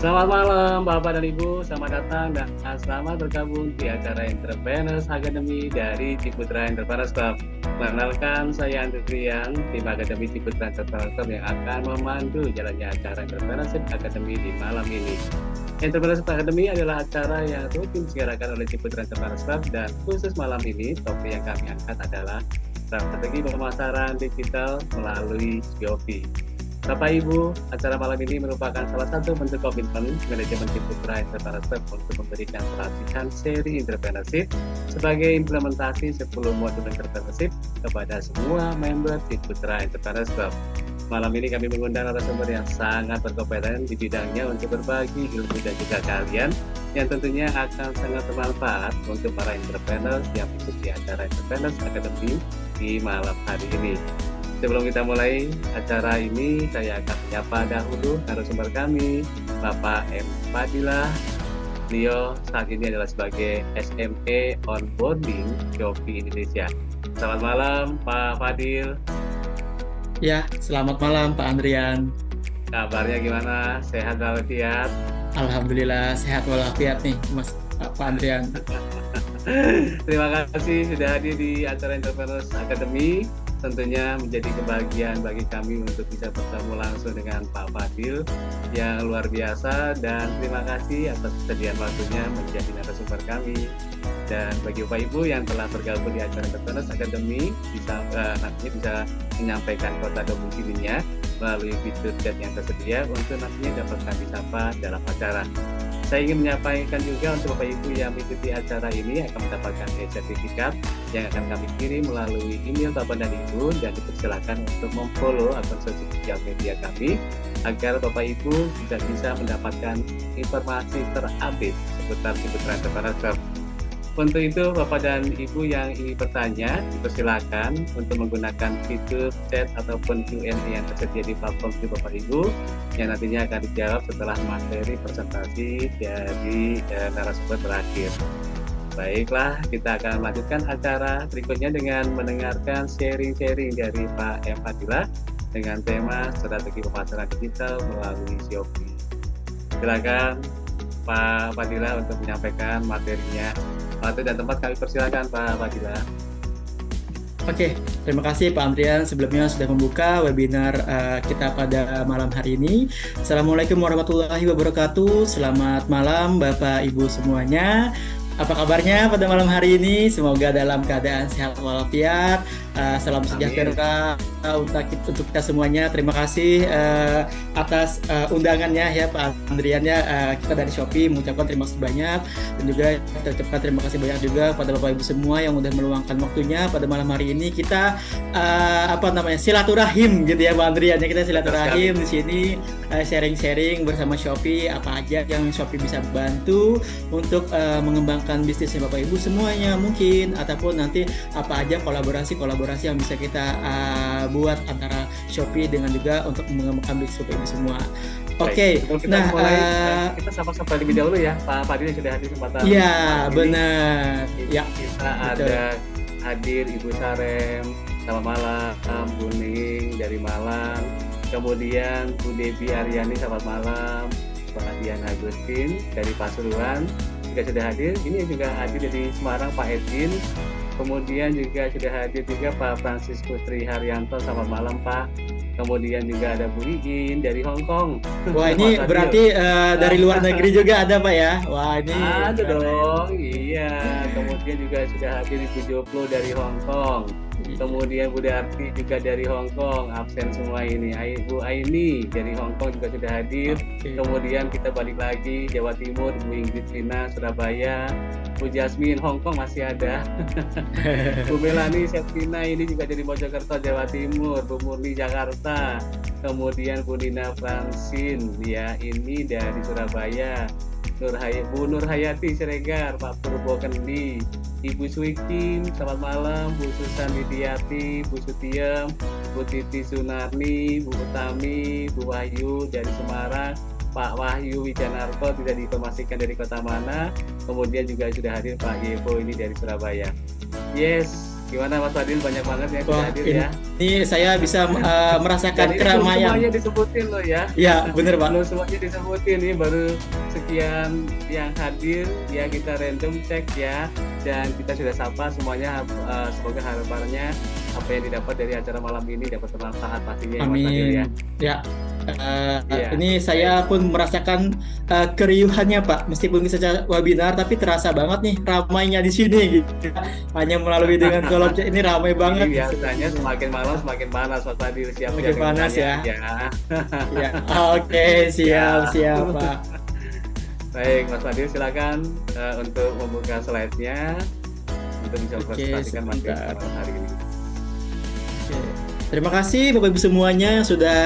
Selamat malam Bapak dan Ibu, selamat datang dan selamat bergabung di acara Entrepreneurs Academy dari Ciputra Entrepreneurs Club. Perkenalkan, saya Andrian, tim Akademi Ciputra Entrepreneurs Club yang akan memandu jalannya acara Entrepreneurship Academy di malam ini. Entrepreneurship Academy adalah acara yang rutin diselenggarakan oleh Ciputra Entrepreneurs Club dan khusus malam ini topik yang kami angkat adalah strategi pemasaran digital melalui Shopee. Bapak Ibu, acara malam ini merupakan salah satu bentuk komitmen manajemen Ciputra Entrepreneurs Club untuk memberikan pelatihan seri entrepreneurship sebagai implementasi 10 modul entrepreneurship kepada semua member Ciputra Entrepreneurs Club. Malam ini kami mengundang narasumber yang sangat berkompeten di bidangnya untuk berbagi ilmu dan juga kalian yang tentunya akan sangat bermanfaat untuk para entrepreneurs yang mengikuti acara Entrepreneurs Academy di malam hari ini. Sebelum kita mulai acara ini, saya akan menyapa dahulu narasumber kami, Bapak M. Fadilah. Beliau saat ini adalah sebagai SME Onboarding Shopee Indonesia. Selamat malam, Pak Fadil. Ya, selamat malam Pak Andrian. Kabarnya gimana? Sehat walafiat? Alhamdulillah sehat walafiat nih, Mas Pak Andrian. Terima kasih sudah hadir di acara Entrepreneurs Academy. Tentunya menjadi kebahagiaan bagi kami untuk bisa bertemu langsung dengan Pak Fadil yang luar biasa, dan terima kasih atas kesediaan waktunya menjadi narasumber kami. Dan bagi Bapak Ibu yang telah bergabung di acara Entrepreneurs Academy, nantinya bisa menyampaikan kota domisilinya melalui fitur chat yang tersedia untuk nantinya dapat kami sapa dalam acara. Saya ingin menyampaikan juga untuk Bapak Ibu yang mengikuti acara ini akan mendapatkan sertifikat yang akan kami kirim melalui email Bapak dan Ibu, dan dipersilakan untuk memfollow akun sosial media kami agar Bapak Ibu bisa mendapatkan informasi terupdate seputar Ciputra Entrepreneurs Club. Untuk itu, Bapak dan Ibu yang ingin bertanya, dipersilakan untuk menggunakan fitur chat ataupun Q&A yang tersedia di platform di Bapak Ibu, yang nantinya akan dijawab setelah materi presentasi dari narasumber terakhir. Baiklah, kita akan melanjutkan acara berikutnya dengan mendengarkan sharing-sharing dari Pak M. Fadilah dengan tema strategi pemasaran digital melalui Shopee. Silakan Pak Fadilah untuk menyampaikan materinya. Waktu dan tempat kami persilakan Pak Fadilah. Oke, terima kasih Pak Andrian sebelumnya sudah membuka webinar kita pada malam hari ini. Assalamualaikum warahmatullahi wabarakatuh. Selamat malam Bapak Ibu semuanya. Apa kabarnya pada malam hari ini? Semoga dalam keadaan sehat walafiat. Salam sejahtera untuk kita semuanya. Terima kasih atas undangannya ya Pak Andrian ya. Kita dari Shopee mengucapkan terima kasih banyak, dan juga kita ucapkan terima kasih banyak juga pada Bapak Ibu semua yang sudah meluangkan waktunya pada malam hari ini. Kita silaturahim gitu ya Pak Andrian ya. Kita silaturahim di sini, sharing-sharing bersama Shopee apa aja yang Shopee bisa bantu untuk mengembangkan bisnisnya Bapak Ibu semuanya mungkin, ataupun nanti apa aja kolaborasi yang bisa kita buat antara Shopee dengan juga untuk mengembangkan bisnis Bapak Ibu semua. Oke, nah kita sapa-sapa lebih dahulu ya Pak Fadil yang sudah hadir kesempatan. Iya, benar. Ya, kita ada hadir Ibu Sarem, selamat malam, Bu Ning dari Malang, kemudian Bu Devi Aryani selamat malam, Pak Dian Agustin dari Pasuruan juga sudah hadir. Ini juga hadir dari Semarang Pak Edwin. Kemudian juga sudah hadir juga Pak Francisco Tri Haryanto, selamat malam Pak. Kemudian juga ada Bu Iin dari Hong Kong. Wah, ini berarti dari luar negeri juga ada Pak ya? Wah, ini ada dong, iya. Kemudian juga sudah hadir Ibu Joplo dari Hong Kong. Kemudian Bu Darti juga dari Hong Kong, absen semua ini. Bu Aini dari Hong Kong juga sudah hadir. Kemudian kita balik lagi Jawa Timur, Bu Ingrid Vina Surabaya. Bu Jasmine Hong Kong masih ada. Bu Melani Septina ini juga dari Mojokerto Jawa Timur. Bu Murni Jakarta. Kemudian Bu Nina Francine ya ini dari Surabaya. Bu Nur Hayati Siregar, Pak Purbo Kendi, Ibu Suikim, selamat malam, Bu Susan Widiati, Bu Sutiem, Bu Titi Sunarni, Bu Utami, Bu Wahyu dari Semarang, Pak Wahyu Wijanarko tidak diinformasikan dari kota mana. Kemudian juga sudah hadir Pak Yevo ini dari Surabaya. Yes, Gimana Mas Fadil, banyak banget yang sudah Wah, hadir ini, ya. ini saya bisa merasakan Dan ini belum keramaian. semuanya disebutin loh ya. Ya, bener Pak. Belum semuanya disebutin, ini baru sekian yang hadir ya, kita random cek ya, dan kita sudah sapa semuanya. Semoga harapannya apa yang didapat dari acara malam ini dapat bermanfaat pastinya ya, Mas Fadil ya. Amin. Ya, Iya, ini saya pun merasakan keriuhannya Pak. Meskipun secara webinar, tapi terasa banget nih ramainya di sini gitu. Hanya melalui dengan kolom chat ini ramai banget. Ini biasanya semakin malam semakin panas Mas Fadil, siap Semakin panas ya. Ya, oke, siap Pak. Baik, Mas Fadil silakan untuk membuka slide-nya untuk bisa mempresentasikan materi sebentar. pada hari ini. Oke. Terima kasih Bapak Ibu semuanya yang sudah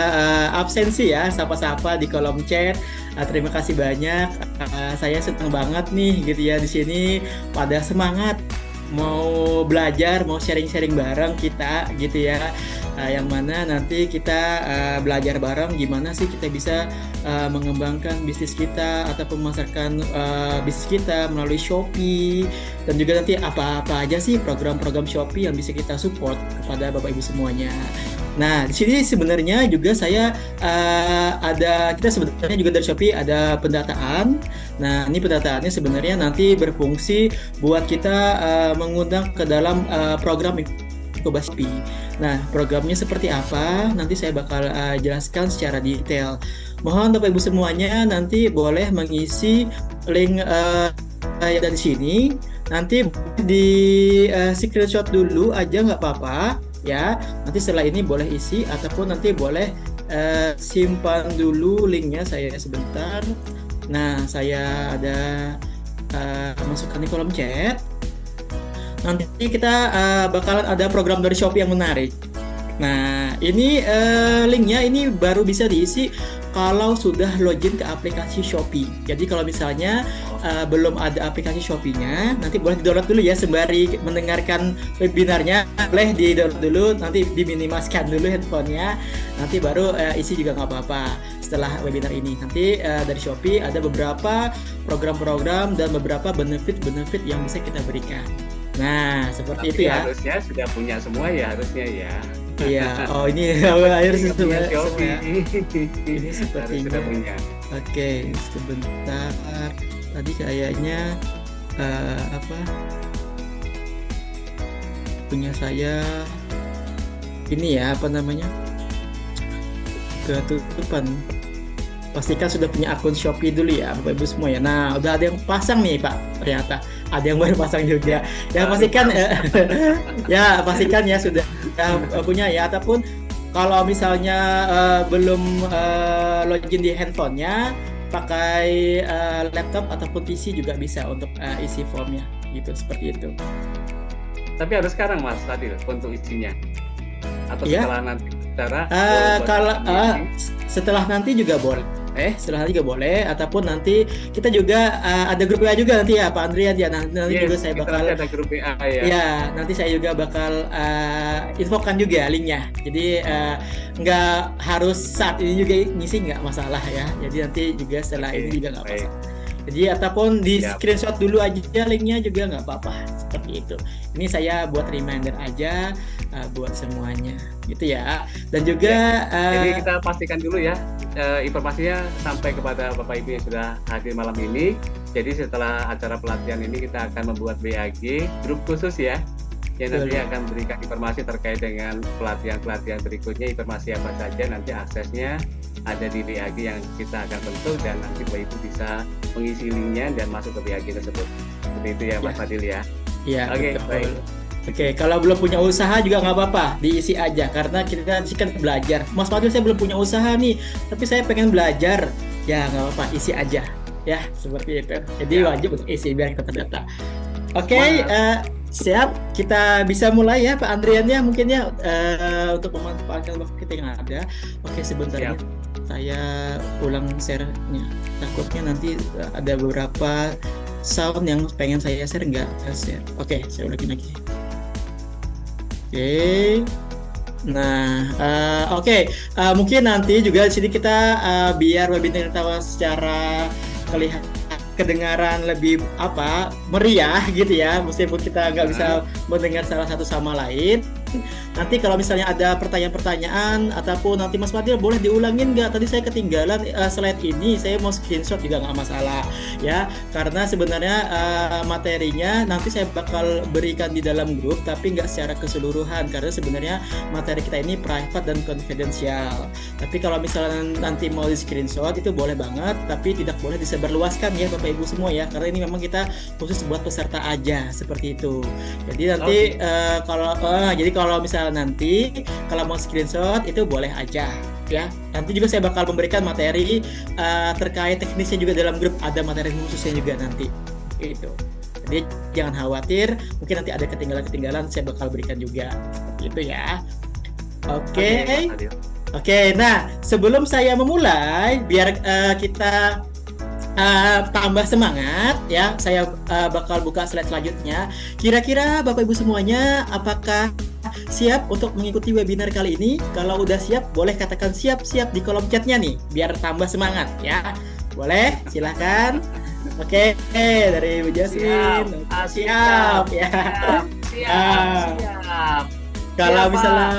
absensi ya, sapa-sapa di kolom chat. Terima kasih banyak. Saya senang banget nih gitu ya di sini pada semangat mau belajar, mau sharing-sharing bareng kita gitu ya. Yang mana nanti kita belajar bareng gimana sih kita bisa mengembangkan bisnis kita atau memasarkan bisnis kita melalui Shopee, dan juga nanti apa-apa aja sih program-program Shopee yang bisa kita support kepada Bapak Ibu semuanya. Nah, di sini sebenarnya juga saya kita sebenarnya juga dari Shopee ada pendataan. Nah, ini pendataannya sebenarnya nanti berfungsi buat kita mengundang ke dalam program inkubasi. Nah, programnya seperti apa? Nanti saya bakal jelaskan secara detail. Mohon Bapak Ibu semuanya nanti boleh mengisi link yang dari sini. Nanti di screenshot dulu aja nggak apa-apa ya. Nanti setelah ini boleh isi ataupun nanti boleh simpan dulu linknya saya sebentar. Nah, saya ada masukkan di kolom chat. Nanti kita bakalan ada program dari Shopee yang menarik. Nah, ini linknya ini baru bisa diisi kalau sudah login ke aplikasi Shopee. Jadi kalau misalnya belum ada aplikasi Shopee-nya, nanti boleh di-download dulu ya sembari mendengarkan webinarnya. Boleh di-download dulu, nanti diminimaskan dulu handphonenya. Nanti baru isi juga nggak apa-apa setelah webinar ini. Nanti dari Shopee ada beberapa program-program dan beberapa benefit-benefit yang bisa kita berikan. Nah, seperti itu ya. Harusnya sudah punya semua ya, harusnya ya. Iya, oh ini harus punya semua. Shopee. Ini sepertinya. Sudah punya. Oke, sebentar. Tadi kayaknya punya saya ini ya, apa namanya? Ketutupan. Pastikan sudah punya akun Shopee dulu ya, Bapak Ibu semua ya. Nah, udah ada yang pasang nih Pak, ternyata. Ada yang baru pasang juga. Ya pastikan ya pastikan ya sudah punya ya, ataupun kalau misalnya belum login di handphonenya, pakai laptop ataupun PC juga bisa untuk isi formnya gitu, seperti itu. Tapi harus sekarang Mas Fadil untuk isinya. Atau Ya. setelah nanti cara Kalau setelah nanti juga boleh. Setelah nanti juga boleh, ataupun nanti kita juga ada grup WA juga nanti ya Pak Andrian ya. Nanti juga saya bakal ada grup WA ya. Ya, nanti saya juga bakal infokan juga linknya. Jadi nggak harus saat ini juga ngisi, nggak masalah ya. Jadi nanti juga setelah ini juga nggak masalah. Jadi ataupun di screenshot dulu aja linknya juga nggak apa-apa, seperti itu. Ini saya buat reminder aja buat semuanya, gitu ya. Dan juga jadi kita pastikan dulu ya informasinya sampai kepada Bapak Ibu yang sudah hadir malam ini. Jadi setelah acara pelatihan ini kita akan membuat BAG grup khusus ya, yang nanti akan memberikan informasi terkait dengan pelatihan-pelatihan berikutnya, informasi apa saja nanti aksesnya ada di BAG yang kita akan bentuk, dan nanti Bapak Ibu bisa mengisi linknya dan masuk ke BAG tersebut. Seperti itu ya Mas Fadil ya. Iya. Oke, baik. Oke, kalau belum punya usaha juga nggak apa-apa, diisi aja karena kita kan belajar. Mas Fadil, saya belum punya usaha nih, tapi saya pengen belajar. Ya nggak apa-apa, isi aja. Ya seperti itu. Jadi wajib untuk isi biar kita terdata. Oke, siap. Kita bisa mulai ya Pak Andrian ya, mungkin ya untuk memanfaatkan waktu kita yang ada. Oke, sebentar ya. Saya ulang share-nya. Takutnya nanti ada beberapa sound yang pengen saya share nggak share. Oke, saya ulangin lagi. Oke. Nah, mungkin nanti juga di sini kita biar webinar kita secara kelihatan kedengaran lebih meriah gitu ya, meskipun kita nggak bisa mendengar salah satu sama lain. Nanti kalau misalnya ada pertanyaan-pertanyaan ataupun nanti Mas Fadil boleh diulangin nggak? Tadi saya ketinggalan slide ini, saya mau screenshot juga nggak masalah ya. Karena sebenarnya materinya nanti saya bakal berikan di dalam grup, tapi nggak secara keseluruhan karena sebenarnya materi kita ini private dan konfidensial. Tapi kalau misalnya nanti mau di screenshot itu boleh banget, tapi tidak boleh disebarluaskan ya Bapak Ibu semua ya. Karena ini memang kita khusus buat peserta aja seperti itu. Jadi nanti kalau misalnya nanti kalau mau screenshot itu boleh aja ya. Nanti juga saya bakal memberikan materi terkait teknisnya juga dalam grup, ada materi khususnya juga nanti itu. Jadi jangan khawatir, mungkin nanti ada ketinggalan saya bakal berikan juga gitu ya. Oke, nah sebelum saya memulai biar kita tambah semangat ya, saya bakal buka slide selanjutnya. Kira-kira Bapak Ibu semuanya apakah siap untuk mengikuti webinar kali ini? Kalau udah siap, boleh katakan siap di kolom chatnya nih, biar tambah semangat ya. Boleh, silahkan. Oke, dari Bu Jasmine. Siap. Kalau misalnya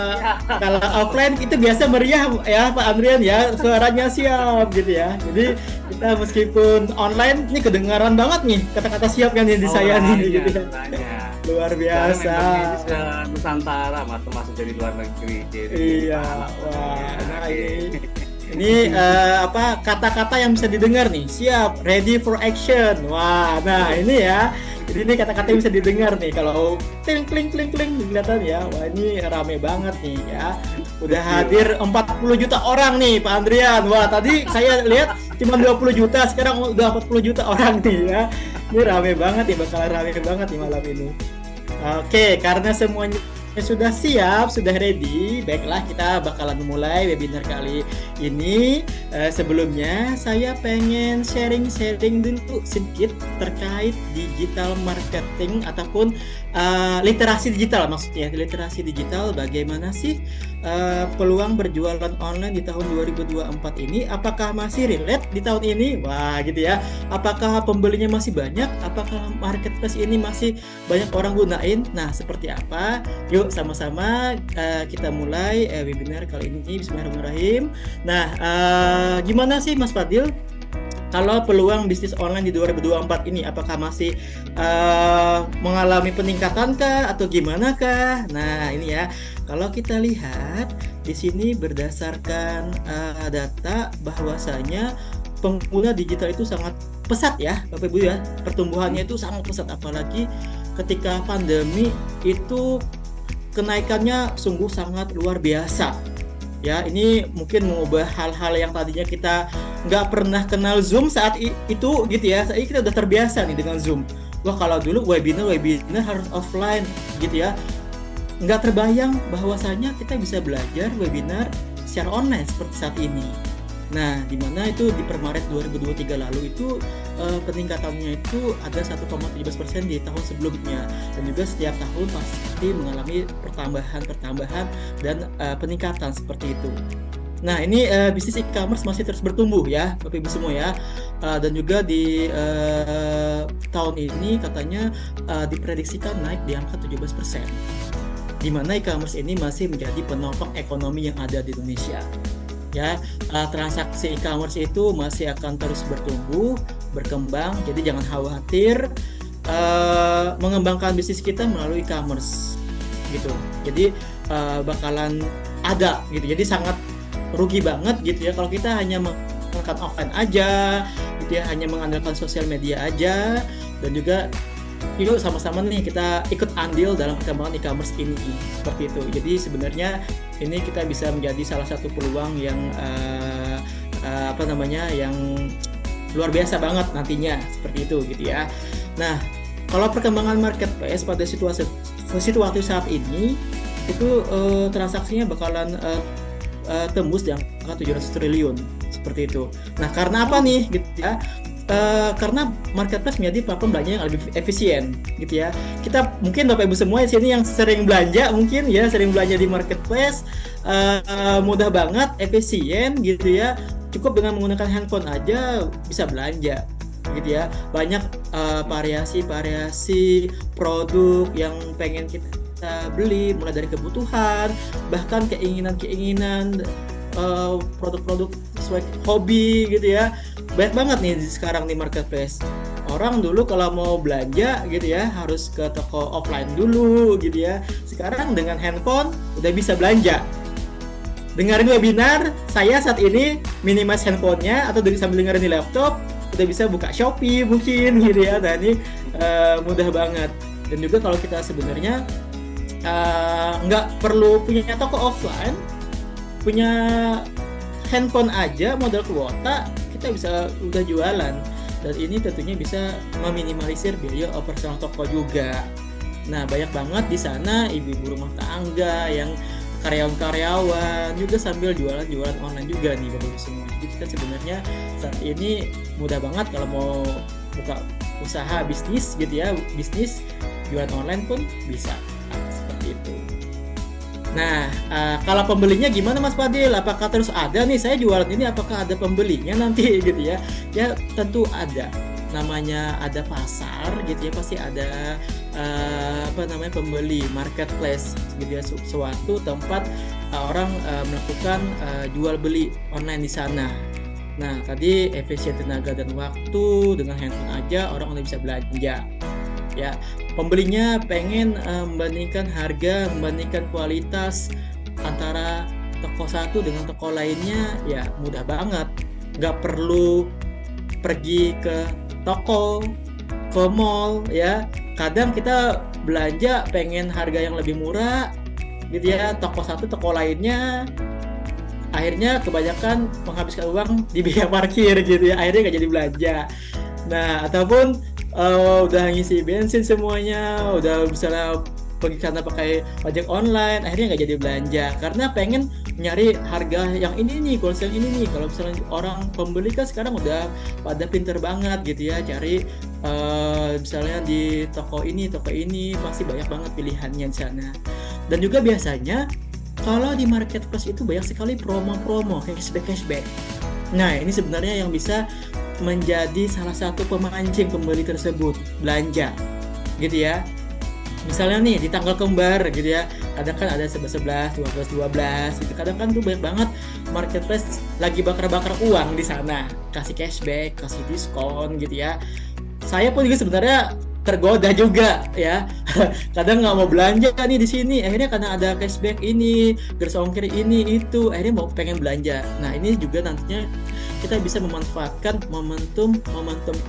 kalau offline itu biasa meriah ya Pak Andrian ya, suaranya siap gitu ya. Jadi kita meskipun online ini kedengaran banget nih kata-kata siap kan di saya nih gitu ya. Luar biasa. Nusantara masuk dari luar negeri. Jadi iya. Wah, nah ini kata-kata yang bisa didengar nih. Siap, ready for action. Wah, nah ini ya. Jadi ini kata-kata yang bisa didengar nih. Kalau kling kelihatan ya. Wah, ini rame banget nih ya. Udah hadir 40 juta orang nih Pak Andrian. Wah, tadi saya lihat cuma 20 juta, sekarang udah 40 juta orang nih ya. Ini rame banget nih, bakalan rame banget nih malam ini. Oke, karena semuanya sudah siap, sudah ready, baiklah kita bakalan memulai webinar kali ini. Sebelumnya saya pengen sharing dulu sedikit terkait digital marketing ataupun literasi digital, maksudnya literasi digital. Bagaimana sih peluang berjualan online di tahun 2024 ini? Apakah masih relate di tahun ini? Wah gitu ya. Apakah pembelinya masih banyak? Apakah marketplace ini masih banyak orang gunain? Nah seperti apa? Yuk sama-sama kita mulai webinar kali ini. Bismillahirrahmanirrahim. Nah gimana sih Mas Fadil? Kalau peluang bisnis online di 2024 ini apakah masih mengalami peningkatan kah atau gimana kah? Nah, ini ya. Kalau kita lihat di sini berdasarkan data bahwasanya pengguna digital itu sangat pesat ya, Bapak Ibu ya. Pertumbuhannya itu sangat pesat, apalagi ketika pandemi itu kenaikannya sungguh sangat luar biasa. Ya, ini mungkin mengubah hal-hal yang tadinya kita nggak pernah kenal Zoom saat itu gitu ya. Saat ini kita udah terbiasa nih dengan Zoom. Wah, kalau dulu webinar harus offline gitu ya. Nggak terbayang bahwasanya kita bisa belajar webinar secara online seperti saat ini. Nah, di mana itu di Maret 2023 lalu itu peningkatannya itu ada 1,17% di tahun sebelumnya, dan juga setiap tahun pasti mengalami pertambahan dan peningkatan seperti itu. Nah, ini bisnis e-commerce masih terus bertumbuh ya Bapak Ibu semua ya, dan juga di tahun ini katanya diprediksikan naik di angka 17%, di mana e-commerce ini masih menjadi penopang ekonomi yang ada di Indonesia. Ya, transaksi e-commerce itu masih akan terus bertumbuh, berkembang. Jadi jangan khawatir mengembangkan bisnis kita melalui e-commerce gitu. Jadi bakalan ada gitu. Jadi sangat rugi banget gitu ya kalau kita hanya mengandalkan offline aja, gitu ya, hanya mengandalkan sosial media aja. Dan juga yuk sama-sama nih kita ikut andil dalam perkembangan e-commerce ini seperti itu. Jadi sebenarnya ini kita bisa menjadi salah satu peluang yang yang luar biasa banget nantinya seperti itu gitu ya. Nah, kalau perkembangan marketplace pada situasi saat ini itu transaksinya bakalan tembus di angka 700 triliun seperti itu. Nah, karena apa nih gitu ya? Karena marketplace menjadi platform belanja yang lebih efisien gitu ya. Kita mungkin Bapak Ibu semua di sini yang sering belanja mungkin ya, sering belanja di marketplace, mudah banget, efisien gitu ya. Cukup dengan menggunakan handphone aja bisa belanja. gitu ya. Banyak variasi-variasi produk yang pengen kita beli, mulai dari kebutuhan, bahkan keinginan-keinginan, produk-produk sesuai hobi gitu ya. Banyak banget nih sekarang di marketplace. Orang dulu kalau mau belanja gitu ya harus ke toko offline dulu gitu ya. Sekarang dengan handphone udah bisa belanja. Dengerin webinar saya saat ini, minimize handphonenya atau sambil dengerin di laptop udah bisa buka Shopee mungkin gitu ya. Nah ini mudah banget. Dan juga kalau kita sebenarnya nggak perlu punya toko offline, punya handphone aja modal kuota kita bisa udah jualan. Dan ini tentunya bisa meminimalisir biaya operasional toko juga. Nah banyak banget di sana ibu-ibu rumah tangga yang karyawan-karyawan juga sambil jualan-jualan online juga nih Bapak Ibu semua. Jadi kita sebenarnya saat ini mudah banget kalau mau buka usaha bisnis gitu ya, bisnis jualan online pun bisa seperti itu. Nah, kalau pembelinya gimana Mas Fadil? Apakah terus ada nih saya jualan ini, apakah ada pembelinya nanti gitu ya? Ya tentu ada. Namanya ada pasar gitu ya, pasti ada pembeli, marketplace gitu ya, suatu tempat orang melakukan jual beli online di sana. Nah, tadi efisien tenaga dan waktu, dengan handphone aja orang udah bisa belanja. Ya, pembelinya pengen membandingkan harga, membandingkan kualitas antara toko satu dengan toko lainnya, ya mudah banget. Nggak perlu pergi ke toko, ke mall ya. Kadang kita belanja pengen harga yang lebih murah gitu ya, toko satu toko lainnya akhirnya kebanyakan menghabiskan uang di biaya parkir gitu ya, akhirnya nggak jadi belanja. Nah ataupun udah ngisi bensin semuanya, udah misalnya pergi karena pakai ojek online, akhirnya nggak jadi belanja karena pengen nyari harga yang ini nih, wholesale ini nih. Kalau misalnya orang pembeli kan sekarang udah pada pinter banget gitu ya, cari misalnya di toko ini pasti banyak banget pilihannya di sana. Dan juga biasanya kalau di marketplace itu banyak sekali promo-promo, cashback. Nah ini sebenarnya yang bisa menjadi salah satu pemancing pembeli tersebut belanja gitu ya. Misalnya nih di tanggal kembar gitu ya, kadang kan ada 11, 12 gitu. Kadang kan tuh banyak banget marketplace lagi bakar-bakar uang di sana, kasih cashback, kasih diskon gitu ya. Saya pun juga sebenarnya tergoda juga ya. Kadang nggak mau belanja nih di sini, akhirnya karena ada cashback ini, gratis ongkir ini itu, akhirnya mau pengen belanja. Nah ini juga nantinya kita bisa memanfaatkan momentum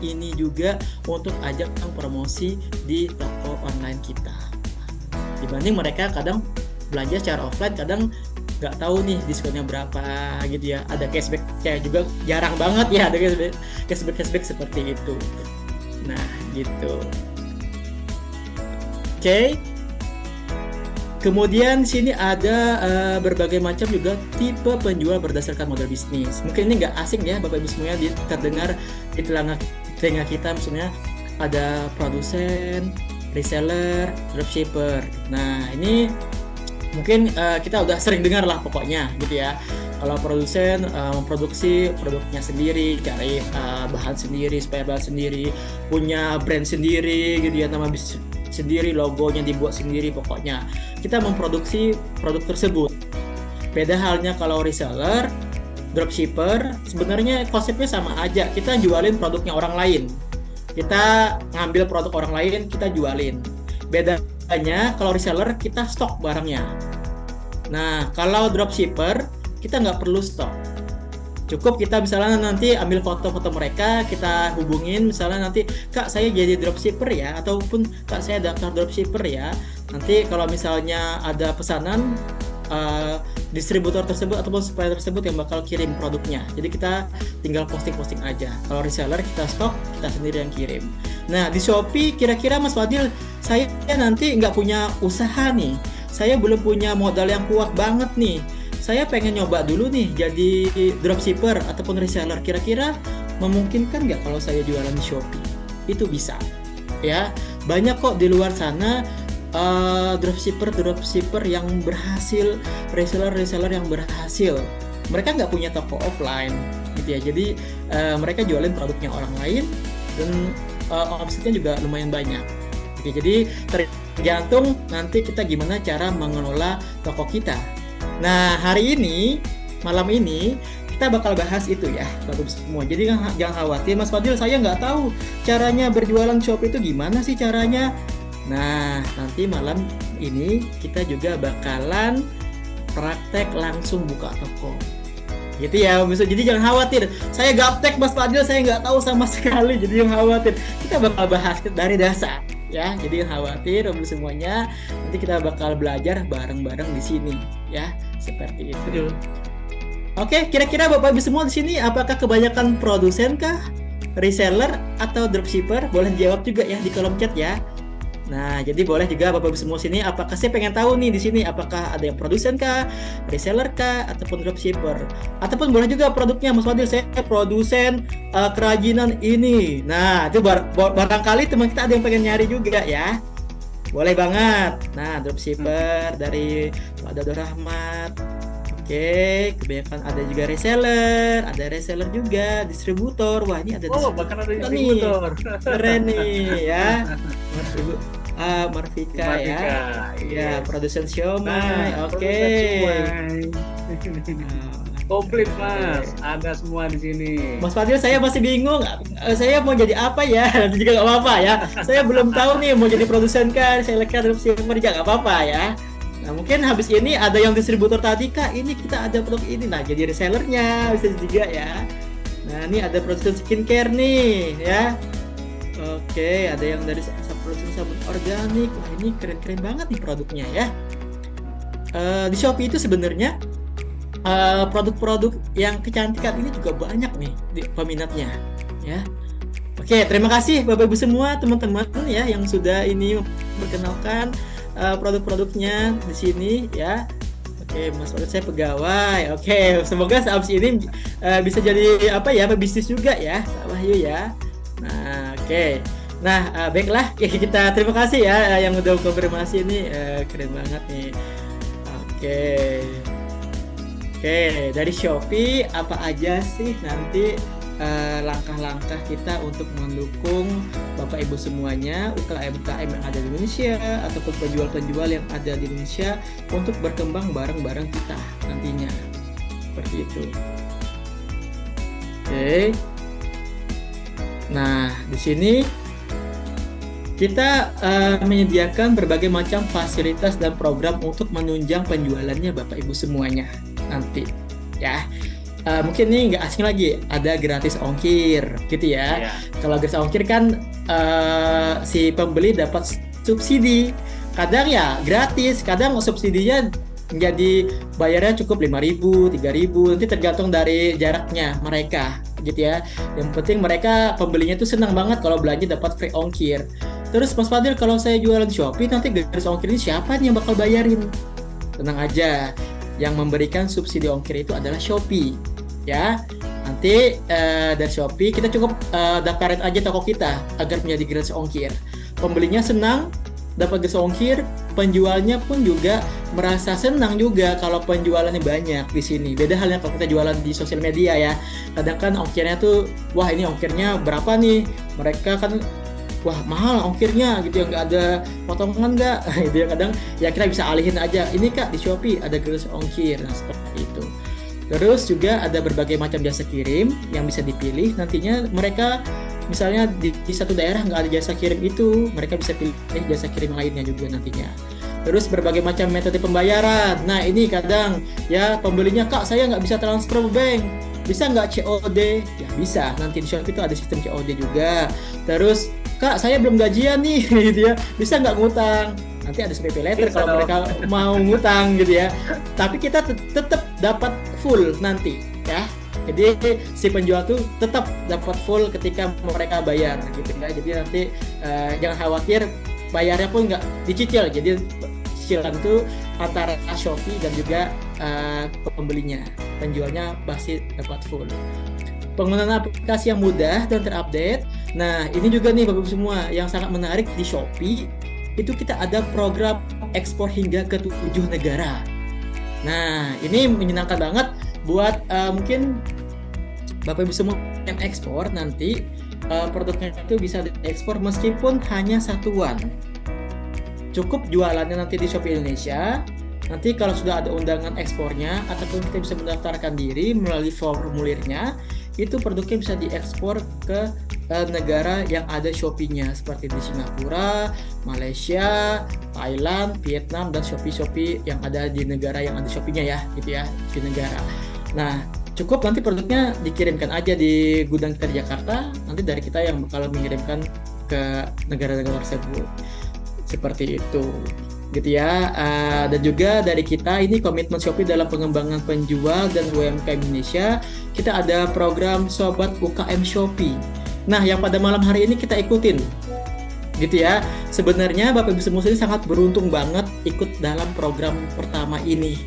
ini juga untuk ajak promosi di toko online kita. Dibanding mereka kadang belanja secara offline, kadang nggak tahu nih diskonnya berapa gitu ya. Ada cashback kayak juga jarang banget ya, ada cashback seperti itu. Nah gitu. Oke. Kemudian sini ada berbagai macam juga tipe penjual berdasarkan model bisnis. Mungkin ini nggak asing ya Bapak Ibu semuanya, terdengar di telinga kita. Misalnya ada produsen, reseller, dropshipper. Nah ini mungkin kita udah sering dengar lah pokoknya gitu ya. Kalau produsen memproduksi produknya sendiri, cari bahan sendiri, spare bahan sendiri, punya brand sendiri gitu ya, nama bisnis sendiri, logonya dibuat sendiri, pokoknya kita memproduksi produk tersebut. Beda halnya kalau reseller, dropshipper, sebenarnya konsepnya sama aja, kita jualin produknya orang lain, kita ngambil produk orang lain, kita jualin. Bedanya kalau reseller kita stok barangnya. Nah kalau dropshipper kita nggak perlu stok, cukup kita misalnya nanti ambil foto-foto mereka, kita hubungin misalnya nanti, Kak saya jadi dropshipper ya, ataupun Kak saya daftar dropshipper ya, nanti kalau misalnya ada pesanan distributor tersebut ataupun supplier tersebut yang bakal kirim produknya, jadi kita tinggal posting aja. Kalau reseller kita stok, kita sendiri yang kirim. Nah di Shopee kira-kira Mas Fadil, saya nanti nggak punya usaha nih, saya belum punya modal yang kuat banget nih, saya pengen nyoba dulu nih jadi dropshipper ataupun reseller, kira-kira memungkinkan nggak kalau saya jualan di Shopee? Itu bisa ya, banyak kok di luar sana dropshipper yang berhasil, reseller yang berhasil. Mereka nggak punya toko offline gitu ya, jadi mereka jualin produknya orang lain, dan omsetnya juga lumayan banyak. Oke, jadi tergantung nanti kita gimana cara mengelola toko kita. Nah, hari ini, malam ini, kita bakal bahas itu ya, Bapak semua. Jadi jangan khawatir, Mas Fadil, saya nggak tahu caranya berjualan Shopee itu gimana sih caranya. Nah, nanti malam ini kita juga bakalan praktek langsung buka toko. Gitu ya, jadi jangan khawatir. Saya gaptek Mas Fadil, saya nggak tahu sama sekali, jadi jangan khawatir. Kita bakal bahas dari dasar. Ya, jadi khawatir untuk semuanya. Nanti kita bakal belajar bareng-bareng di sini, ya, seperti itu. Oke, kira-kira Bapak Ibu semua di sini apakah kebanyakan produsen kah, reseller atau dropshipper? Boleh dijawab juga ya di kolom chat ya. Nah, jadi boleh juga Bapak Ibu semua sini, apakah saya pengen tahu nih di sini apakah ada yang produsen kah, reseller kah, ataupun dropshipper, ataupun boleh juga produknya Mas Fadil, saya produsen kerajinan ini. Nah, itu barangkali teman kita ada yang pengen nyari juga ya, boleh banget. Nah, dropshipper dari Pak Dado Rahmat. Oke, kebanyakan ada juga reseller juga, distributor. Wah, ini ada bahkan ada distributor. Keren nih ya. Marvika ya. Ya, produsen siomay. Oke. Komplit Mas, ada semua di sini. Mas Fadil, saya masih bingung. Saya mau jadi apa ya? Nanti juga nggak apa-apa ya. Saya belum tahu nih mau jadi produsen kah, reseller kah, dropshipper juga nggak apa-apa ya. Nah, mungkin habis ini ada yang distributor tadi, Kak, ini kita ada produk ini. Nah, jadi resellernya bisa juga ya. Nah, ini ada produsen skincare nih ya. Oke, ada yang dari produsen sabun organik. Wah, ini keren-keren banget nih produknya ya. Di Shopee itu sebenarnya produk-produk yang kecantikan ini juga banyak nih peminatnya ya. Oke, terima kasih Bapak Ibu semua, teman-teman ya yang sudah ini memperkenalkan produk-produknya di sini ya. Oke, Mas Fadil, saya pegawai. Oke, semoga abis ini bisa jadi apa ya, pebisnis juga ya, Pak Wahyu ya. Nah, oke. Nah, baiklah, kita terima kasih ya yang udah konfirmasi ini, keren banget nih. Oke, dari Shopee apa aja sih nanti langkah-langkah kita untuk mendukung Bapak Ibu semuanya, UKM-UKM yang ada di Indonesia ataupun penjual-penjual yang ada di Indonesia untuk berkembang bareng-bareng kita nantinya, seperti itu. Oke. Nah, di sini kita menyediakan berbagai macam fasilitas dan program untuk menunjang penjualannya Bapak Ibu semuanya nanti, ya. Mungkin ini nggak asing lagi, ada gratis ongkir, gitu ya. Kalau gratis ongkir kan si pembeli dapat subsidi. Kadang ya gratis, kadang subsidinya menjadi bayarnya cukup 5.000, 3.000, nanti tergantung dari jaraknya mereka, gitu ya. Yang penting mereka pembelinya tuh senang banget kalau belanja dapat free ongkir. Terus Mas Fadil, kalau saya jualan Shopee nanti gratis ongkir ini siapa nih yang bakal bayarin? Tenang aja, yang memberikan subsidi ongkir itu adalah Shopee, ya. Nanti dari Shopee kita cukup daftarin aja toko kita agar menjadi gratis ongkir. Pembelinya senang dapat gratis ongkir, penjualnya pun juga merasa senang juga kalau penjualannya banyak di sini. Beda halnya kalau kita jualan di sosial media ya. Kadang kan ongkirnya tuh, wah ini ongkirnya berapa nih? Mereka kan, wah mahal ongkirnya gitu ya, nggak ada potongan nggak? Gitu ya, kadang ya kita bisa alihin aja. Ini Kak di Shopee ada gratis ongkir, nah seperti itu. Terus juga ada berbagai macam jasa kirim yang bisa dipilih. Nantinya mereka misalnya di satu daerah nggak ada jasa kirim itu, mereka bisa pilih jasa kirim lainnya juga nantinya. Terus berbagai macam metode pembayaran. Nah ini kadang ya pembelinya, Kak saya nggak bisa transfer bank, bisa nggak COD? Ya bisa, nanti di Shopee itu ada sistem COD juga. Terus Kak saya belum gajian nih gitu ya, bisa nggak ngutang? Nanti ada SPP letter kalau mereka mau ngutang gitu ya. Tapi kita tetap dapat full nanti ya. Jadi si penjual tuh tetap dapat full ketika mereka bayar gitu ya. Jadi nanti jangan khawatir, bayarnya pun nggak dicicil. Jadi cicilan itu antara Shopee dan juga pembelinya. Penjualnya pasti dapat full. Penggunaan aplikasi yang mudah dan terupdate. Nah ini juga nih Bapak-Ibu semua yang sangat menarik di Shopee. Itu kita ada program ekspor hingga ke 7 negara. Nah, ini menyenangkan banget buat mungkin Bapak Ibu semua yang ekspor nanti produknya itu bisa diekspor meskipun hanya satuan. Cukup jualannya nanti di Shopee Indonesia. Nanti kalau sudah ada undangan ekspornya ataupun kita bisa mendaftarkan diri melalui formulirnya, itu produknya bisa diekspor ke negara yang ada Shopee-nya seperti di Singapura, Malaysia, Thailand, Vietnam, dan Shopee yang ada di negara yang ada Shopee-nya ya, gitu ya, di negara. Nah, cukup nanti produknya dikirimkan aja di gudang kita di Jakarta, nanti dari kita yang bakal mengirimkan ke negara-negara tersebut. Seperti itu. Gitu ya, dan juga dari kita ini komitmen Shopee dalam pengembangan penjual dan UMKM Indonesia. Kita ada program Sobat UKM Shopee. Nah, yang pada malam hari ini kita ikutin, gitu ya. Sebenarnya Bapak Ibu semua ini sangat beruntung banget ikut dalam program pertama ini.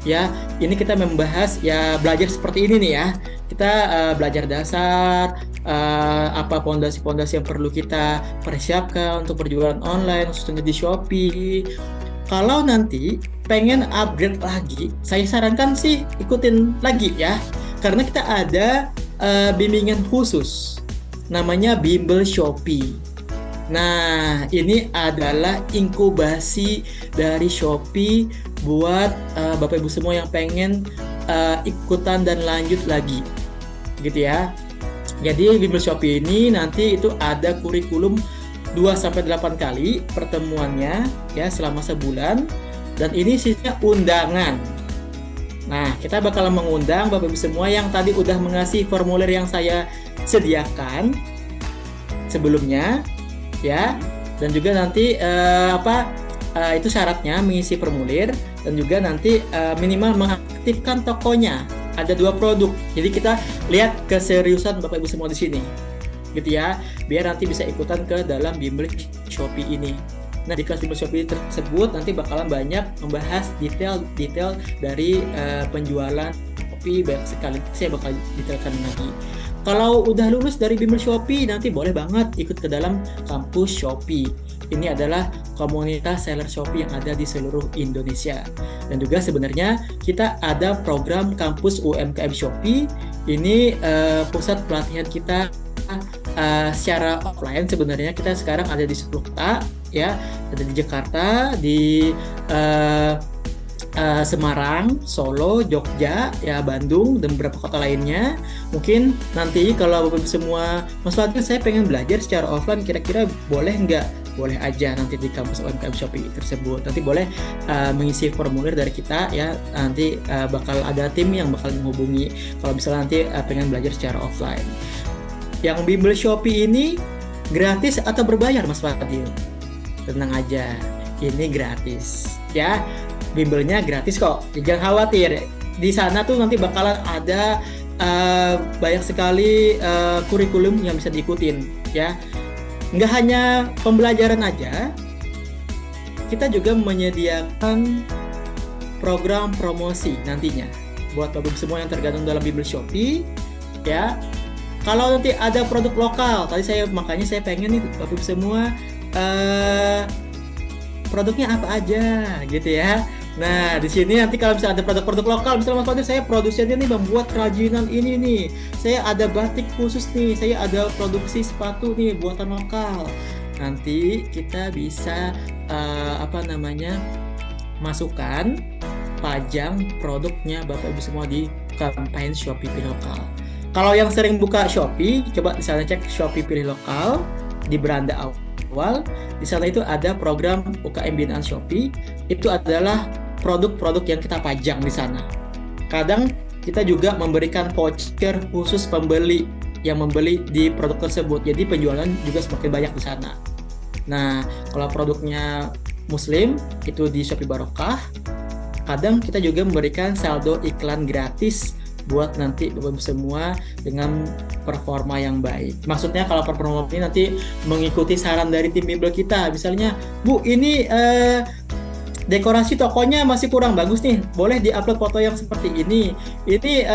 Ya, ini kita membahas ya belajar seperti ini nih ya. Kita belajar dasar, apa fondasi-fondasi yang perlu kita persiapkan untuk berjualan online khususnya di Shopee. Kalau nanti pengen upgrade lagi, saya sarankan sih ikutin lagi ya, karena kita ada bimbingan khusus namanya Bimbel Shopee. Nah, ini adalah inkubasi dari Shopee buat Bapak Ibu semua yang pengen ikutan dan lanjut lagi, gitu ya. Jadi Bimbel Shopee ini nanti itu ada kurikulum 2-8 kali pertemuannya ya selama sebulan, dan ini sisanya undangan. Nah, kita bakal mengundang Bapak Ibu semua yang tadi udah mengasih formulir yang saya sediakan sebelumnya ya, dan juga nanti itu syaratnya mengisi formulir, dan juga nanti minimal mengaktifkan tokonya. Ada 2 produk, jadi kita lihat keseriusan Bapak Ibu semua di sini, gitu ya, biar nanti bisa ikutan ke dalam Bimbel Shopee ini. Nah, di kelas Bimbel Shopee tersebut nanti bakalan banyak membahas detail dari penjualan Shopee, banyak sekali saya bakal detailkan lagi. Kalau udah lulus dari Bimbel Shopee, nanti boleh banget ikut ke dalam kampus Shopee. Ini adalah komunitas seller Shopee yang ada di seluruh Indonesia. Dan juga sebenarnya kita ada program kampus UMKM Shopee. Ini pusat pelatihan kita secara offline. Sebenarnya kita sekarang ada di 10 kota, ya, ada di Jakarta, di Semarang, Solo, Jogja, ya, Bandung, dan beberapa kota lainnya. Mungkin nanti kalau Bapak semua, Mas Fadil, saya pengen belajar secara offline, kira-kira boleh nggak? Boleh aja nanti di kampus UMKM Shopee tersebut. Nanti boleh mengisi formulir dari kita ya. Nanti bakal ada tim yang bakal menghubungi kalau misalnya nanti pengen belajar secara offline. Yang Bimbel Shopee ini gratis atau berbayar, Mas Fadil? Tenang aja, ini gratis ya. Bimbelnya gratis kok, jangan khawatir. Di sana tuh nanti bakalan ada banyak sekali kurikulum yang bisa diikutin ya. Nggak hanya pembelajaran aja, kita juga menyediakan program promosi nantinya buat Bapak semua yang tergabung dalam Bimbel Shopee ya. Kalau nanti ada produk lokal, makanya saya pengen nih Bapak semua produknya apa aja gitu ya. Nah, di sini nanti kalau misalnya ada produk-produk lokal, misalnya Mas Fadil, saya produsennya nih membuat kerajinan ini nih, saya ada batik khusus nih, saya ada produksi sepatu nih buatan lokal. Nanti kita bisa masukkan pajang produknya Bapak Ibu semua di kampanye Shopee Pilih Lokal. Kalau yang sering buka Shopee, coba di sana cek Shopee Pilih Lokal di beranda awal. Di sana itu ada program UKM binaan Shopee. Itu adalah produk-produk yang kita pajang di sana. Kadang kita juga memberikan voucher khusus pembeli yang membeli di produk tersebut. Jadi penjualan juga semakin banyak di sana. Nah, kalau produknya Muslim itu di Shopee Barokah. Kadang kita juga memberikan saldo iklan gratis buat nanti Bapak semua dengan performa yang baik. Maksudnya kalau performa ini nanti mengikuti saran dari tim Bimbel kita. Misalnya, Bu, ini dekorasi tokonya masih kurang bagus nih, boleh diupload foto yang seperti ini. Ini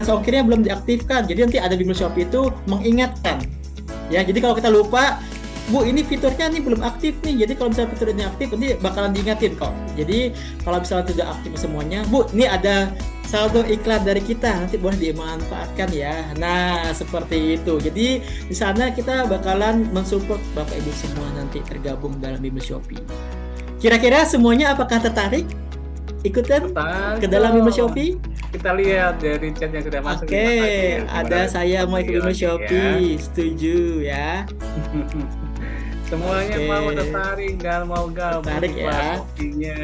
gas ongkirnya belum diaktifkan. Jadi nanti ada Bimbel Shopee itu mengingatkan. Ya, jadi kalau kita lupa, Bu ini fiturnya nih belum aktif nih, jadi kalau misalnya fiturnya aktif nanti bakalan diingatin kok. Jadi kalau misalnya tidak aktif semuanya, Bu ini ada saldo iklan dari kita, nanti boleh dimanfaatkan ya. Nah seperti itu. Jadi di sana kita bakalan mensupport Bapak Ibu semua nanti tergabung dalam Bimbel Shopee. Kira-kira semuanya apakah tertarik ikutan ke dalam Bimbel Shopee? Kita lihat dari chat yang sudah masuk. Oke, ada saya mau ikut Bimbel Shopee, setuju ya. Semuanya mau tertarik dan mau gabung tertarik ya. Shopee-nya.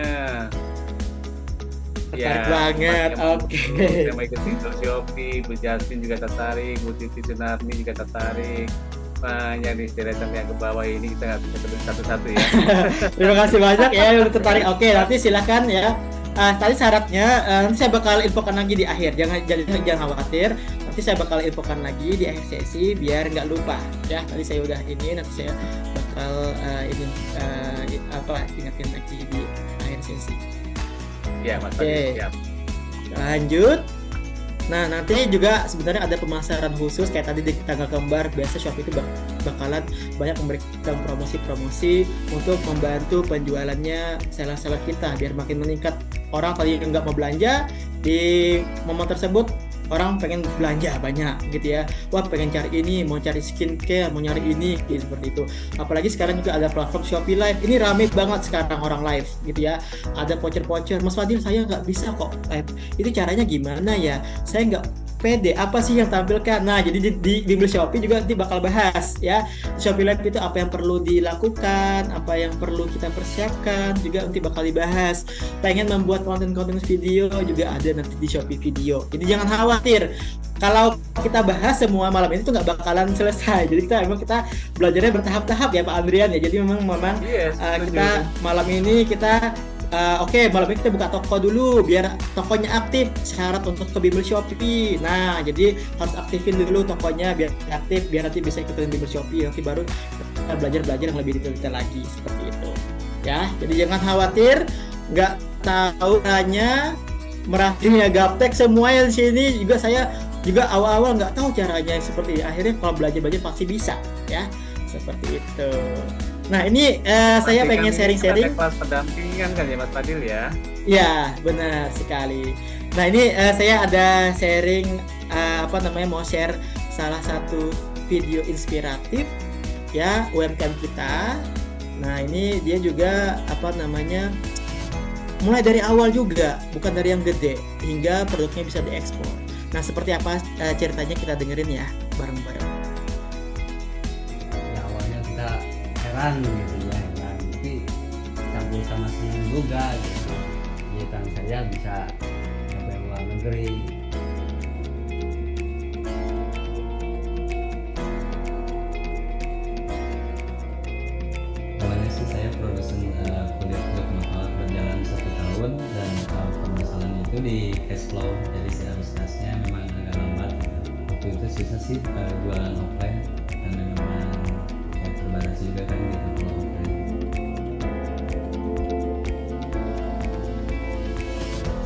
Tertarik banget, oke. Saya mau ikut Bimbel Shopee, Bu Justin juga tertarik, Bu Titi Sunarni juga tertarik. Banyak di deretan yang ke bawah ini, kita nggak bisa sebut satu-satu ya. Terima kasih banyak ya yang tertarik. Oke, nanti silakan ya. Tadi syaratnya nanti saya bakal infokan lagi di akhir. Jangan khawatir. Nanti saya bakal infokan lagi di akhir sesi biar nggak lupa ya. Tadi saya udah ini, nanti saya bakal ingatin lagi di akhir sesi. Ya, Mas Fadil, siap. Lanjut. Nah, nanti juga sebenarnya ada pemasaran khusus kayak tadi di tanggal kembar. Biasa Shopee itu bakalan banyak memberikan promosi-promosi untuk membantu penjualannya seller-seller kita biar makin meningkat. Orang tadi nggak mau belanja, di momen tersebut orang pengen belanja banyak gitu ya. Wah pengen cari ini, mau cari skincare, mau nyari ini gitu, seperti itu. Apalagi sekarang juga ada platform Shopee Live. Ini rame banget sekarang orang live gitu ya. Ada voucher-voucher. Mas Fadil saya nggak bisa kok live. Itu caranya gimana ya? Saya nggak pede, apa sih yang tampilkan? Nah, jadi di Bimbel Shopee juga nanti bakal bahas ya. Shopee Live itu apa yang perlu dilakukan, apa yang perlu kita persiapkan, juga nanti bakal dibahas. Pengen membuat konten-konten video juga ada nanti di Shopee Video. Jadi jangan khawatir. Kalau kita bahas semua malam ini tuh nggak bakalan selesai. Jadi kita belajarnya bertahap-tahap ya Pak Andrian ya. Jadi memang kita malam ini kita Oke, malam ini kita buka toko dulu biar tokonya aktif. Syarat untuk ke Bimbel Shopee. Nah, jadi harus aktifin dulu tokonya biar aktif, biar nanti bisa ikutin Bimbel Shopee. Nanti baru kita belajar yang lebih detail lagi seperti itu. Ya, jadi jangan khawatir, nggak tahu hanya merahasianya gaptek semua yang di sini. Juga saya juga awal-awal nggak tahu caranya seperti ini. Akhirnya kalau belajar pasti bisa, ya seperti itu. Nah ini saya pengen sharing-sharing. Kelas pendampingan kan ya Mas Fadil ya? Ya benar sekali. Nah ini saya ada sharing mau share salah satu video inspiratif ya UMKM kita. Nah ini dia juga mulai dari awal juga, bukan dari yang gede hingga produknya bisa diekspor. Nah seperti apa ceritanya kita dengerin ya bareng-bareng. Heran gitu ya, tapi campur sama senang juga gitu. Kegiatan saya bisa sampai luar negeri. Awalnya sih saya produsen kulit mahal berjalan 1 tahun dan permasalahan itu di cash flow, jadi seharusnya memang agak lambat gitu. Waktu itu sisa sih jualan offline karena memang terbatas juga kan gitu kalau offline.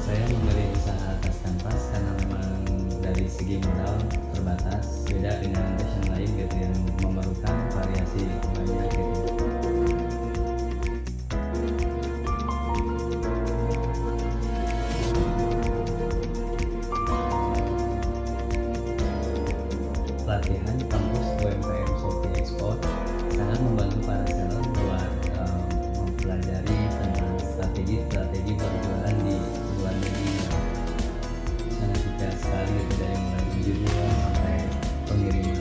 Saya memilih usaha tas kanvas karena memang dari segi modal terbatas, beda dengan fashion lain gitu yang memerlukan variasi banyak gitu. Pelatihan kampus UMKM Shopee Export sangat membantu para seller buat mempelajari tentang strategi berjualan di luar negeri. Sangat detail sekali dari mulai penjualan sampai pengiriman.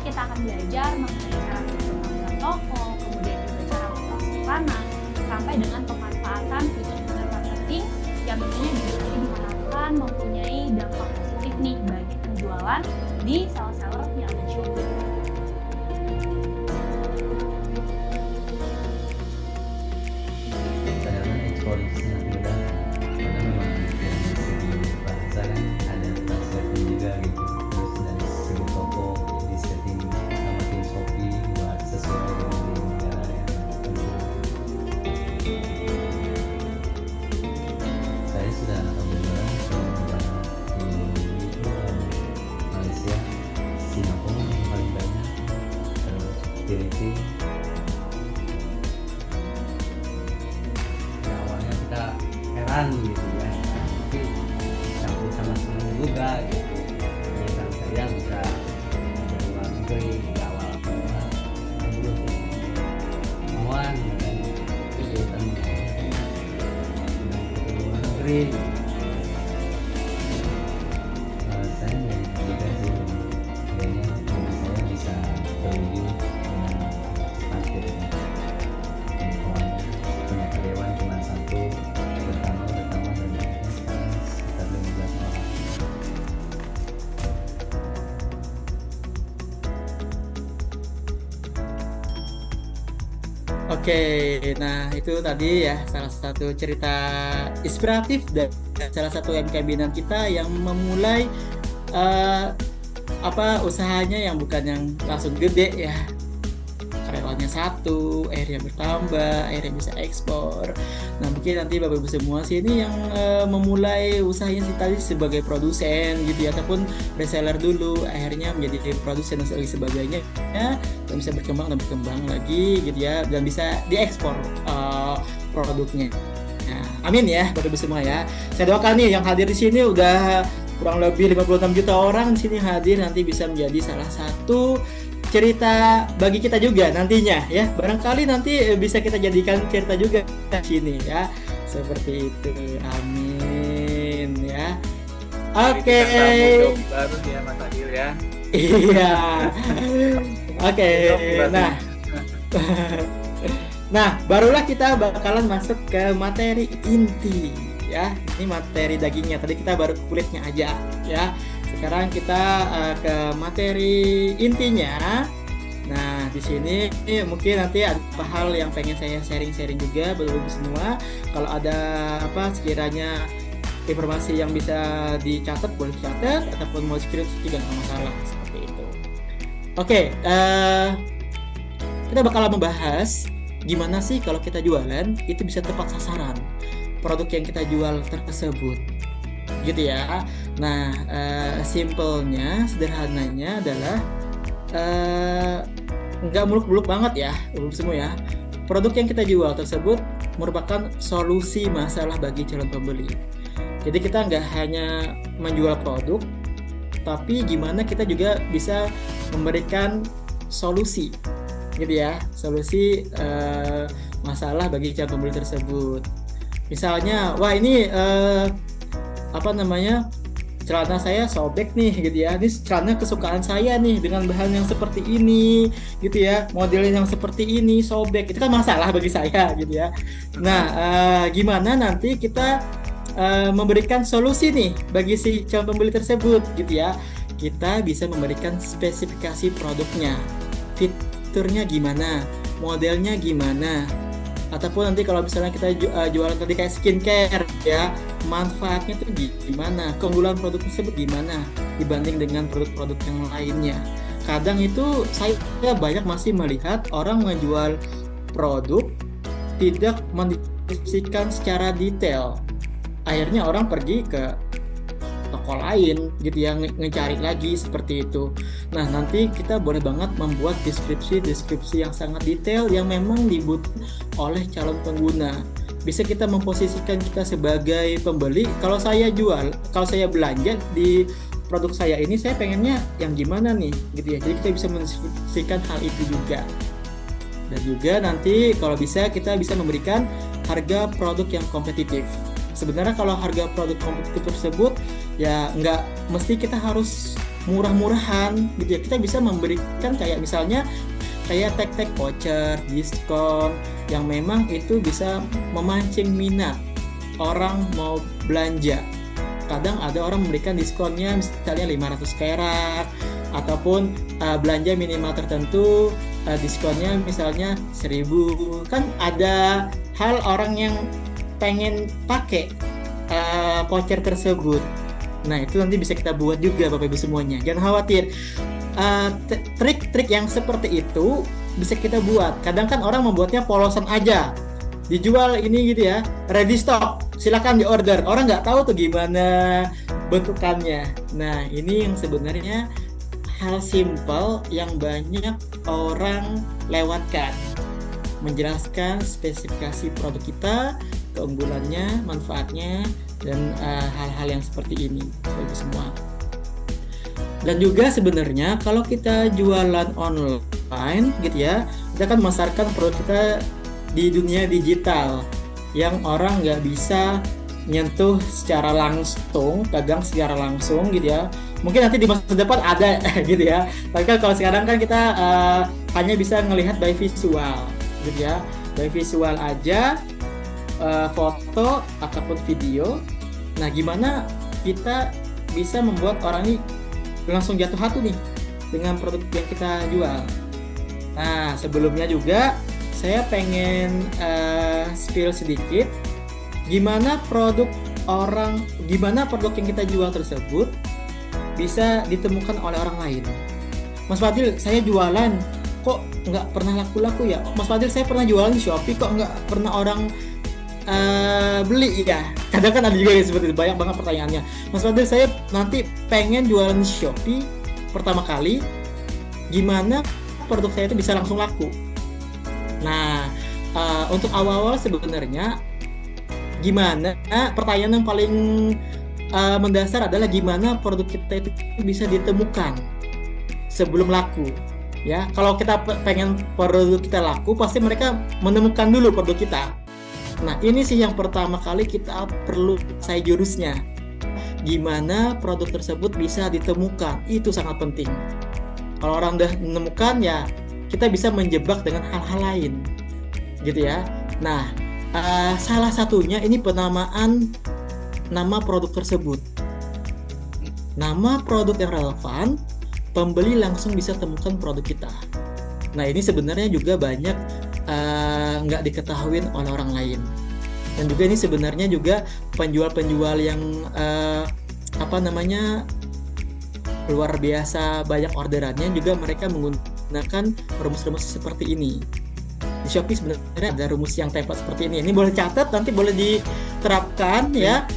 Kita akan belajar mengenai cara membangun toko, kemudian juga cara memproses pesanan, sampai dengan pemanfaatan fitur-fitur marketing yang tentunya juga diharapkan mempunyai dampak positif nih bagi penjualan di seller-seller yang ada di Shopee. Perjalanan ekspor itu sangat mudah karena memang dari segi bahasa kan ada translate juga gitu. Terus dari segi toko di setting sama tim Shopee buat sesuai dengan negara yang tentu. Saya sudah berjalan di Malaysia, Singapura yang paling banyak, terus Filipina, heran gitu ya, tapi campur sama senang juga gitu. Kegiatan saya bisa dari luar negeri di awal dulu kemauan dan kegiatan di luar negeri. Saya juga sih kayaknya saya bisa terwujud dengan cepat gitu. Punya karyawan cuma satu, bertambah dan sekarang sekitar 15 orang. Oke, nah itu tadi ya salah satu cerita inspiratif dari salah satu UMKM binaan kita yang memulai usahanya yang bukan yang langsung gede ya. Karyawannya satu, akhirnya bertambah, akhirnya bisa ekspor. Nah mungkin nanti Bapak Ibu semua sini yang memulai usahanya tadi sebagai produsen gitu ya, ataupun reseller dulu, akhirnya menjadi produsen dan sebagainya ya, dan bisa berkembang lagi gitu ya, dan bisa diekspor produknya. Nah, amin ya Bapak Ibu semua ya. Saya doakan nih yang hadir di sini udah kurang lebih 56 juta orang di sini hadir, nanti bisa menjadi salah satu cerita bagi kita juga nantinya ya, barangkali nanti bisa kita jadikan cerita juga di sini ya, seperti itu. Amin ya. Oke. Baru ya Mas Adil ya. Iya. Oke. Nah, barulah kita bakalan masuk ke materi inti ya. Ini materi dagingnya. Tadi kita baru kulitnya aja ya. Sekarang kita ke materi intinya. Nah, di sini mungkin nanti ada hal yang pengen saya sharing-sharing juga Bapak Ibu semua. Kalau ada sekiranya informasi yang bisa dicatat boleh dicatat, ataupun mau screenshot juga nggak masalah, seperti itu. Oke, kita bakal membahas gimana sih kalau kita jualan itu bisa tepat sasaran produk yang kita jual tersebut. Gitu ya. Nah, simpelnya, sederhananya adalah nggak muluk-muluk banget ya, semua ya. Produk yang kita jual tersebut merupakan solusi masalah bagi calon pembeli. Jadi kita nggak hanya menjual produk, tapi gimana kita juga bisa memberikan solusi, gitu ya, solusi masalah bagi calon pembeli tersebut. Misalnya, wah ini celana saya sobek nih gitu ya, ini celana kesukaan saya nih dengan bahan yang seperti ini gitu ya, modelnya yang seperti ini sobek, itu kan masalah bagi saya gitu ya. Nah, gimana nanti kita memberikan solusi nih bagi si calon pembeli tersebut gitu ya. Kita bisa memberikan spesifikasi produknya, fiturnya gimana, modelnya gimana, ataupun nanti kalau misalnya kita jualan tadi kayak skincare ya, manfaatnya tuh gimana, keunggulan produk tersebut gimana dibanding dengan produk-produk yang lainnya. Kadang itu saya banyak masih melihat orang menjual produk tidak mendiskusikan secara detail, akhirnya orang pergi ke toko lain gitu ya, ngecari lagi seperti itu. Nah, nanti kita boleh banget membuat deskripsi yang sangat detail yang memang dibutuhkan oleh calon pengguna. Bisa kita memposisikan kita sebagai pembeli. Kalau saya belanja di produk saya ini, saya pengennya yang gimana nih gitu ya. Jadi kita bisa mendeskripsikan hal itu juga. Dan juga nanti kalau bisa kita bisa memberikan harga produk yang kompetitif. Sebenarnya kalau harga produk kompetitif tersebut ya nggak mesti kita harus murah-murahan gitu ya. Kita bisa memberikan kayak misalnya kayak tag-tag voucher, diskon yang memang itu bisa memancing minat orang mau belanja. Kadang ada orang memberikan diskonnya misalnya 500 perak, ataupun belanja minimal tertentu diskonnya misalnya 1000. Kan ada hal orang yang pengen pakai voucher tersebut. Nah, itu nanti bisa kita buat juga Bapak Ibu semuanya. Jangan khawatir. Trik-trik yang seperti itu bisa kita buat. Kadang kan orang membuatnya polosan aja, dijual ini gitu ya, ready stock, silakan diorder. Orang nggak tahu tuh gimana bentukannya. Nah, ini yang sebenarnya hal simpel yang banyak orang lewatkan. Menjelaskan spesifikasi produk kita, keunggulannya, manfaatnya, dan hal-hal yang seperti ini bagi semua. Dan juga sebenarnya kalau kita jualan online gitu ya, kita kan memasarkan produk kita di dunia digital yang orang nggak bisa nyentuh secara langsung, pegang secara langsung gitu ya. Mungkin nanti di masa depan ada gitu ya. Tapi kan kalau sekarang kan kita hanya bisa melihat by visual gitu ya. By visual aja, foto ataupun video. Nah, gimana kita bisa membuat orang ini langsung jatuh hati nih dengan produk yang kita jual. Nah, sebelumnya juga saya pengen spill sedikit gimana produk yang kita jual tersebut bisa ditemukan oleh orang lain. Mas Fadil, saya jualan kok nggak pernah laku-laku ya? Mas Fadil, saya pernah jualan di Shopee kok nggak pernah orang beli ya? Kadang kan ada juga yang seperti itu, banyak banget pertanyaannya. Mas Fadil, saya nanti pengen jualan di Shopee pertama kali, gimana produk saya itu bisa langsung laku? Nah, untuk awal-awal sebenarnya gimana? Pertanyaan yang paling mendasar adalah gimana produk kita itu bisa ditemukan sebelum laku. Ya, kalau kita pengen produk kita laku, pasti mereka menemukan dulu produk kita. Nah, ini sih yang pertama kali kita perlu saya jurusnya. Gimana produk tersebut bisa ditemukan, itu sangat penting. Kalau orang udah menemukan ya, kita bisa menjebak dengan hal-hal lain, gitu ya. Nah, salah satunya ini penamaan nama produk tersebut. Nama produk yang relevan, pembeli langsung bisa temukan produk kita. Nah, ini sebenarnya juga banyak nggak diketahui oleh orang lain. Dan juga ini sebenarnya juga penjual-penjual yang luar biasa banyak orderannya juga mereka menggunakan rumus-rumus seperti ini. Di Shopee sebenarnya ada rumus yang template seperti ini. Ini boleh catat, nanti boleh diterapkan ya.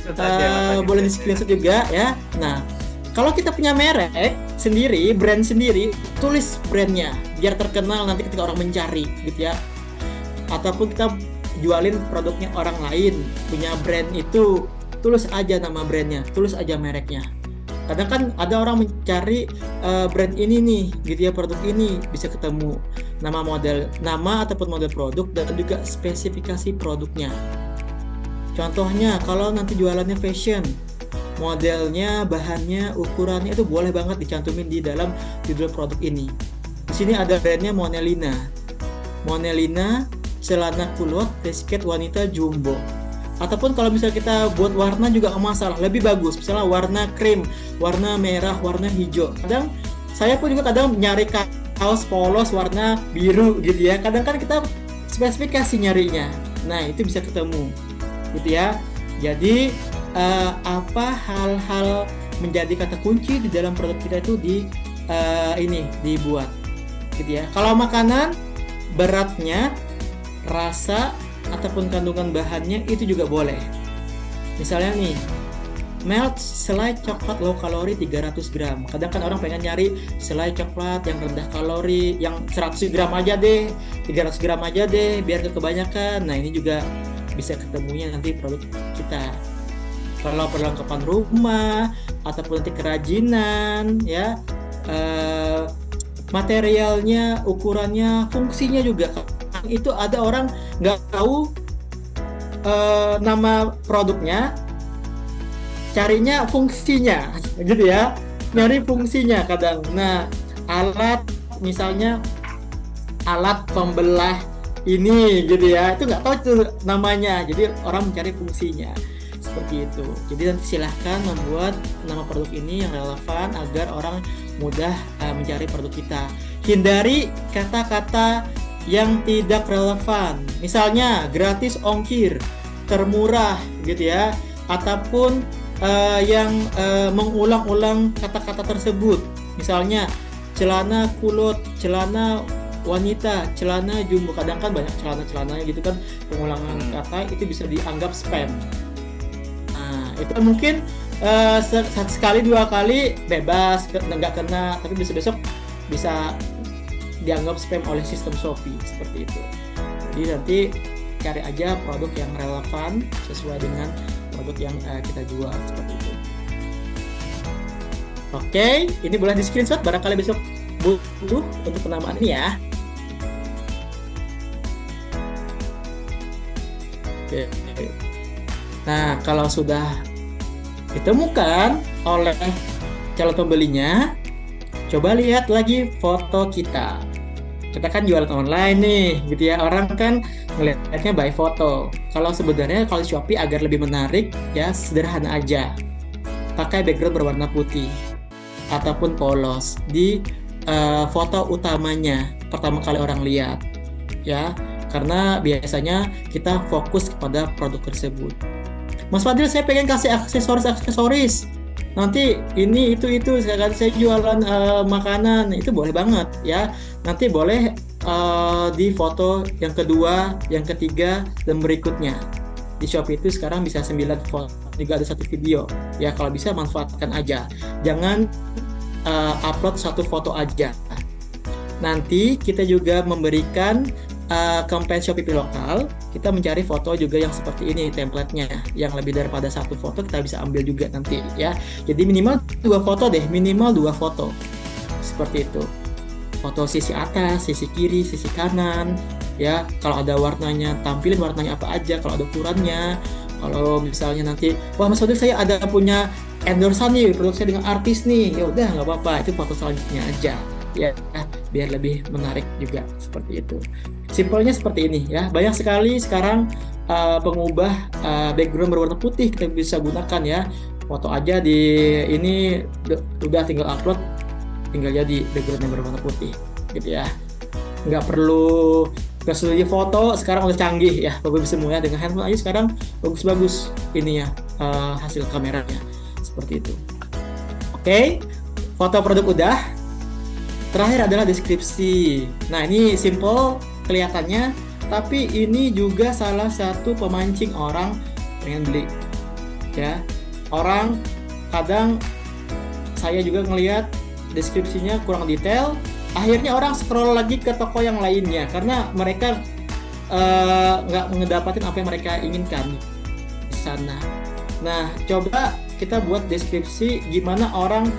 Boleh di screenshot juga ya. Nah, kalau kita punya merek sendiri, brand sendiri, tulis brandnya biar terkenal nanti ketika orang mencari gitu ya. Ataupun kita jualin produknya orang lain, punya brand itu, tulis aja nama brandnya, tulis aja mereknya. Kadang kan ada orang mencari brand ini nih, gitu ya, produk ini, bisa ketemu nama ataupun model produk dan juga spesifikasi produknya. Contohnya kalau nanti jualannya fashion, modelnya, bahannya, ukurannya itu boleh banget dicantumin di dalam judul produk ini. Di sini ada brandnya Monelina celana kulot basket wanita jumbo. Ataupun kalau misalnya kita buat warna juga nggak masalah, lebih bagus. Misalnya warna krim, warna merah, warna hijau. Saya pun juga nyari kaos polos warna biru gitu ya. Kadang kan kita spesifikasi nyarinya. Nah, itu bisa ketemu gitu ya. Jadi apa hal-hal menjadi kata kunci di dalam produk kita itu dibuat gitu ya. Kalau makanan, beratnya, rasa ataupun kandungan bahannya itu juga boleh. Misalnya nih, melt selai coklat low kalori 300 gram. Kadang kan orang pengen nyari selai coklat yang rendah kalori, yang 100 gram aja deh, 300 gram aja deh, biar kebanyakan. Nah, ini juga bisa ketemunya nanti produk kita. Kalau perlengkapan rumah ataupun nanti kerajinan ya, materialnya, ukurannya, fungsinya juga. Itu ada orang nggak tahu nama produknya, carinya fungsinya gitu ya, nyari fungsinya kadang. Nah, misalnya alat pembelah ini gitu ya, itu nggak tahu itu namanya, jadi orang mencari fungsinya seperti itu. Jadi nanti silahkan membuat nama produk ini yang relevan agar orang mudah mencari produk kita. Hindari kata-kata yang tidak relevan, misalnya gratis ongkir, termurah gitu ya, ataupun yang mengulang-ulang kata-kata tersebut, misalnya celana kulot, celana wanita, celana jumbo. Kadang kan banyak celana-celananya gitu kan, pengulangan kata itu bisa dianggap spam. Nah, itu mungkin sekali dua kali bebas, nggak kena, tapi besok bisa dianggap spam oleh sistem Shopee seperti itu. Jadi nanti cari aja produk yang relevan sesuai dengan produk yang kita jual seperti itu. Oke, ini boleh di screenshot barangkali besok butuh untuk penamaan ini ya. Oke. Nah, kalau sudah ditemukan oleh calon pembelinya, coba lihat lagi foto kita. Kita kan jualan online nih, gitu ya. Orang kan ngelihatnya by foto. Kalau sebenarnya kalau Shopee agar lebih menarik, ya sederhana aja. Pakai background berwarna putih ataupun polos di foto utamanya pertama kali orang lihat, ya. Karena biasanya kita fokus kepada produk tersebut. Mas Fadil, saya pengen kasih aksesoris. Nanti ini itu saya jualan makanan, itu boleh banget ya. Nanti boleh di foto yang kedua, yang ketiga dan berikutnya. Di Shopee itu sekarang bisa 9 foto, juga ada 1 video. Ya kalau bisa manfaatkan aja. Jangan upload 1 foto aja. Nanti kita juga memberikan campaign Shopee lokal, kita mencari foto juga yang seperti ini template-nya, yang lebih daripada 1 foto kita bisa ambil juga nanti ya. Jadi minimal 2 foto deh, minimal 2 foto seperti itu. Foto sisi atas, sisi kiri, sisi kanan ya. Kalau ada warnanya, tampilin warnanya apa aja, kalau ada ukurannya. Kalau misalnya nanti, wah Mas Fadil saya ada punya endorsean nih, produk saya dengan artis nih, ya udah nggak apa-apa, itu foto selanjutnya aja ya, biar lebih menarik juga seperti itu. Simpelnya seperti ini ya. Banyak sekali sekarang pengubah background berwarna putih kita bisa gunakan ya. Foto aja di ini udah tinggal upload, tinggal jadi background yang berwarna putih gitu ya. Nggak perlu studi foto, sekarang udah canggih ya, bagus semua ya, dengan handphone aja sekarang bagus-bagus ini ya hasil kameranya seperti itu. Oke, foto produk udah. Terakhir adalah deskripsi. Nah ini simple kelihatannya, tapi ini juga salah satu pemancing orang pengen beli ya. Orang kadang saya juga ngelihat deskripsinya kurang detail, akhirnya orang scroll lagi ke toko yang lainnya karena mereka nggak ngedapatin apa yang mereka inginkan di sana. Nah coba kita buat deskripsi gimana orang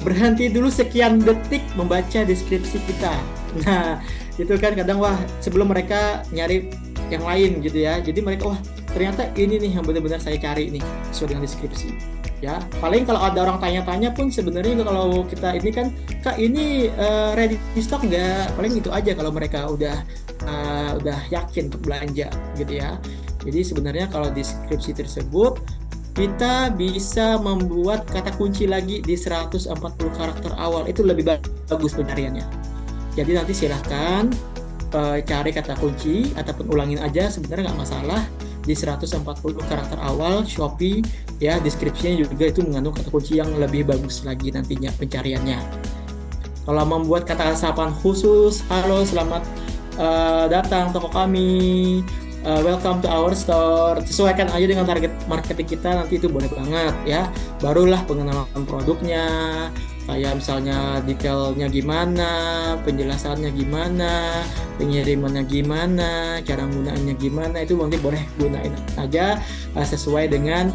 berhenti dulu sekian detik membaca deskripsi kita. Nah, itu kan kadang wah sebelum mereka nyari yang lain gitu ya. Jadi mereka wah ternyata ini nih yang benar-benar saya cari nih sesuai dengan deskripsi. Ya, paling kalau ada orang tanya-tanya pun sebenarnya kalau kita ini kan Kak ini ready di stock nggak? Paling itu aja kalau mereka udah yakin untuk belanja gitu ya. Jadi sebenarnya kalau deskripsi tersebut kita bisa membuat kata kunci lagi di 140 karakter awal, itu lebih bagus pencariannya. Jadi nanti silahkan cari kata kunci ataupun ulangin aja, sebenarnya nggak masalah di 140 karakter awal Shopee ya. Deskripsinya juga itu mengandung kata kunci yang lebih bagus lagi nantinya pencariannya. Kalau membuat kata sapaan khusus, halo selamat datang toko kami, welcome to our store, sesuaikan aja dengan target marketing kita, nanti itu boleh banget ya. Barulah pengenalan produknya, kayak misalnya detailnya gimana, penjelasannya gimana, pengirimannya gimana, cara menggunakannya gimana, itu nanti boleh gunain aja sesuai dengan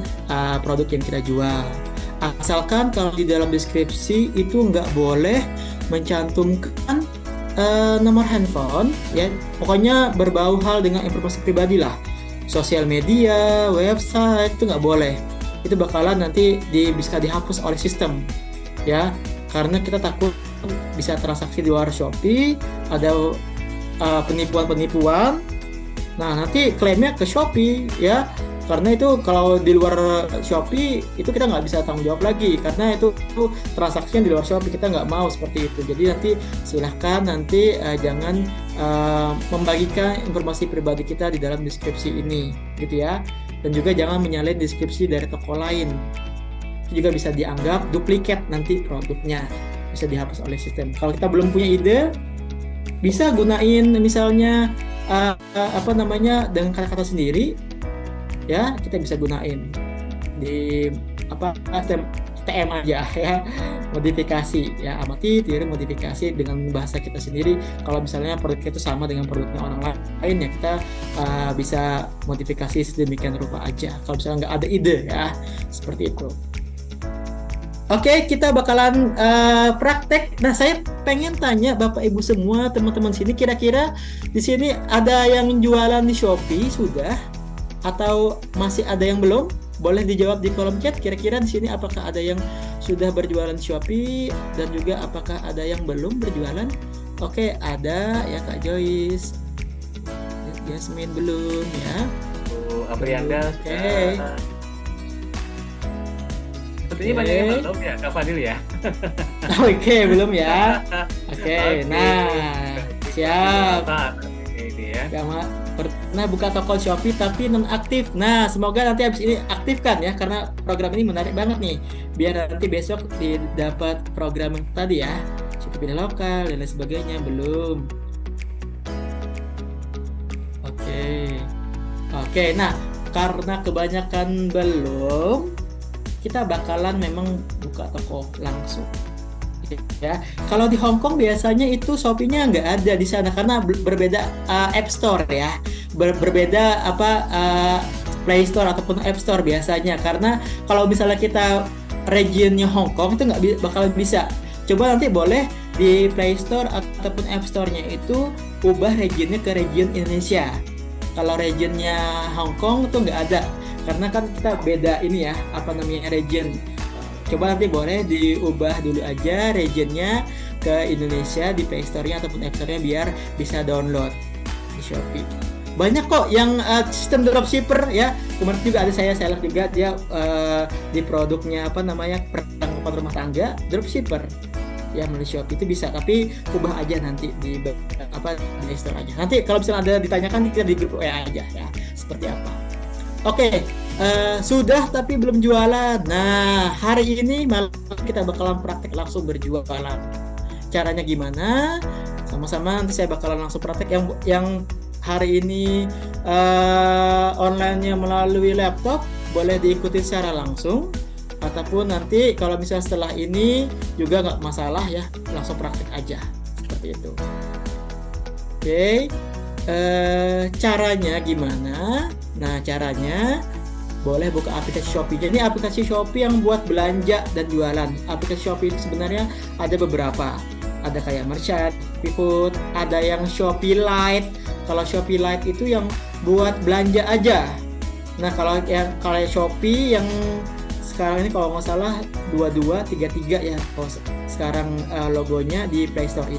produk yang kita jual. Asalkan kalau di dalam deskripsi itu nggak boleh mencantumkan nomor handphone ya, pokoknya berbau hal dengan informasi pribadi lah, sosial media, website itu nggak boleh, itu bakalan nanti bisa dihapus oleh sistem ya, karena kita takut bisa transaksi di luar Shopee, ada penipuan. Nah nanti klaimnya ke Shopee ya, karena itu kalau di luar Shopee itu kita nggak bisa tanggung jawab lagi, karena itu transaksi yang di luar Shopee, kita nggak mau seperti itu. Jadi nanti silahkan nanti jangan membagikan informasi pribadi kita di dalam deskripsi ini gitu ya, dan juga jangan menyalin deskripsi dari toko lain, itu juga bisa dianggap duplikat nanti produknya, bisa dihapus oleh sistem. Kalau kita belum punya ide, bisa gunain misalnya dengan kata-kata sendiri ya, kita bisa gunain di kita TM aja ya, modifikasi ya, amati, tiru, modifikasi dengan bahasa kita sendiri. Kalau misalnya produk itu sama dengan produknya orang lain ya kita bisa modifikasi sedemikian rupa aja. Kalau misalnya nggak ada ide ya, seperti itu. Oke, kita bakalan praktek. Nah, saya pengen tanya Bapak Ibu semua, teman-teman sini, kira-kira di sini ada yang jualan di Shopee sudah atau masih ada yang belum? Boleh dijawab di kolom chat. Kira-kira di sini apakah ada yang sudah berjualan di Shopee dan juga apakah ada yang belum berjualan? Oke, ada ya Kak Joyce. Yasmin belum ya. Aprianda. Oke. Sepertinya banyak yang belum ya, Kak Fadil ya. Oke, belum ya. Oke, nah siap. Ini ya. Pernah buka toko Shopee tapi non aktif. Nah, semoga nanti habis ini aktifkan ya, karena program ini menarik banget nih. Biar nanti besok didapat program yang tadi ya, Shopee Bina Lokal dan lain sebagainya. Belum. Oke. Nah, karena kebanyakan belum, kita bakalan memang buka toko langsung. Ya, kalau di Hong Kong biasanya itu Shopee-nya nggak ada di sana karena berbeda App Store ya, berbeda Play Store ataupun App Store biasanya. Karena kalau misalnya kita regionnya Hong Kong itu nggak bakal bisa. Coba nanti boleh di Play Store ataupun App Store-nya itu ubah regionnya ke region Indonesia. Kalau regionnya Hong Kong itu nggak ada karena kan kita beda ini ya, region. Coba nanti boleh diubah dulu aja regionnya ke Indonesia di Play Store-nya ataupun App Store-nya biar bisa download di Shopee. Banyak kok yang sistem dropshipper ya. Kemarin juga ada saya lihat juga dia di produknya perlengkapan rumah tangga dropshipper. Ya melalui Shopee itu bisa, tapi ubah aja nanti di Play Store aja. Nanti kalau misalnya ada ditanyakan kita di grup WA aja ya. Seperti apa. Oke. Sudah tapi belum jualan. Nah, hari ini malam kita bakalan praktek langsung berjualan. Caranya gimana? Sama-sama nanti saya bakalan langsung praktek yang hari ini online-nya melalui laptop boleh diikuti secara langsung, ataupun nanti kalau misalnya setelah ini juga nggak masalah ya, langsung praktek aja seperti itu. Oke. Caranya gimana? Nah, caranya boleh buka aplikasi Shopee. Jadi aplikasi Shopee yang buat belanja dan jualan. Aplikasi Shopee itu sebenarnya ada beberapa. Ada kayak Merchant, Shopee, ada yang Shopee Lite. Kalau Shopee Lite itu yang buat belanja aja. Nah, kalau Shopee yang sekarang ini kalau nggak salah 2233 ya. Kalau sekarang logonya di Play Store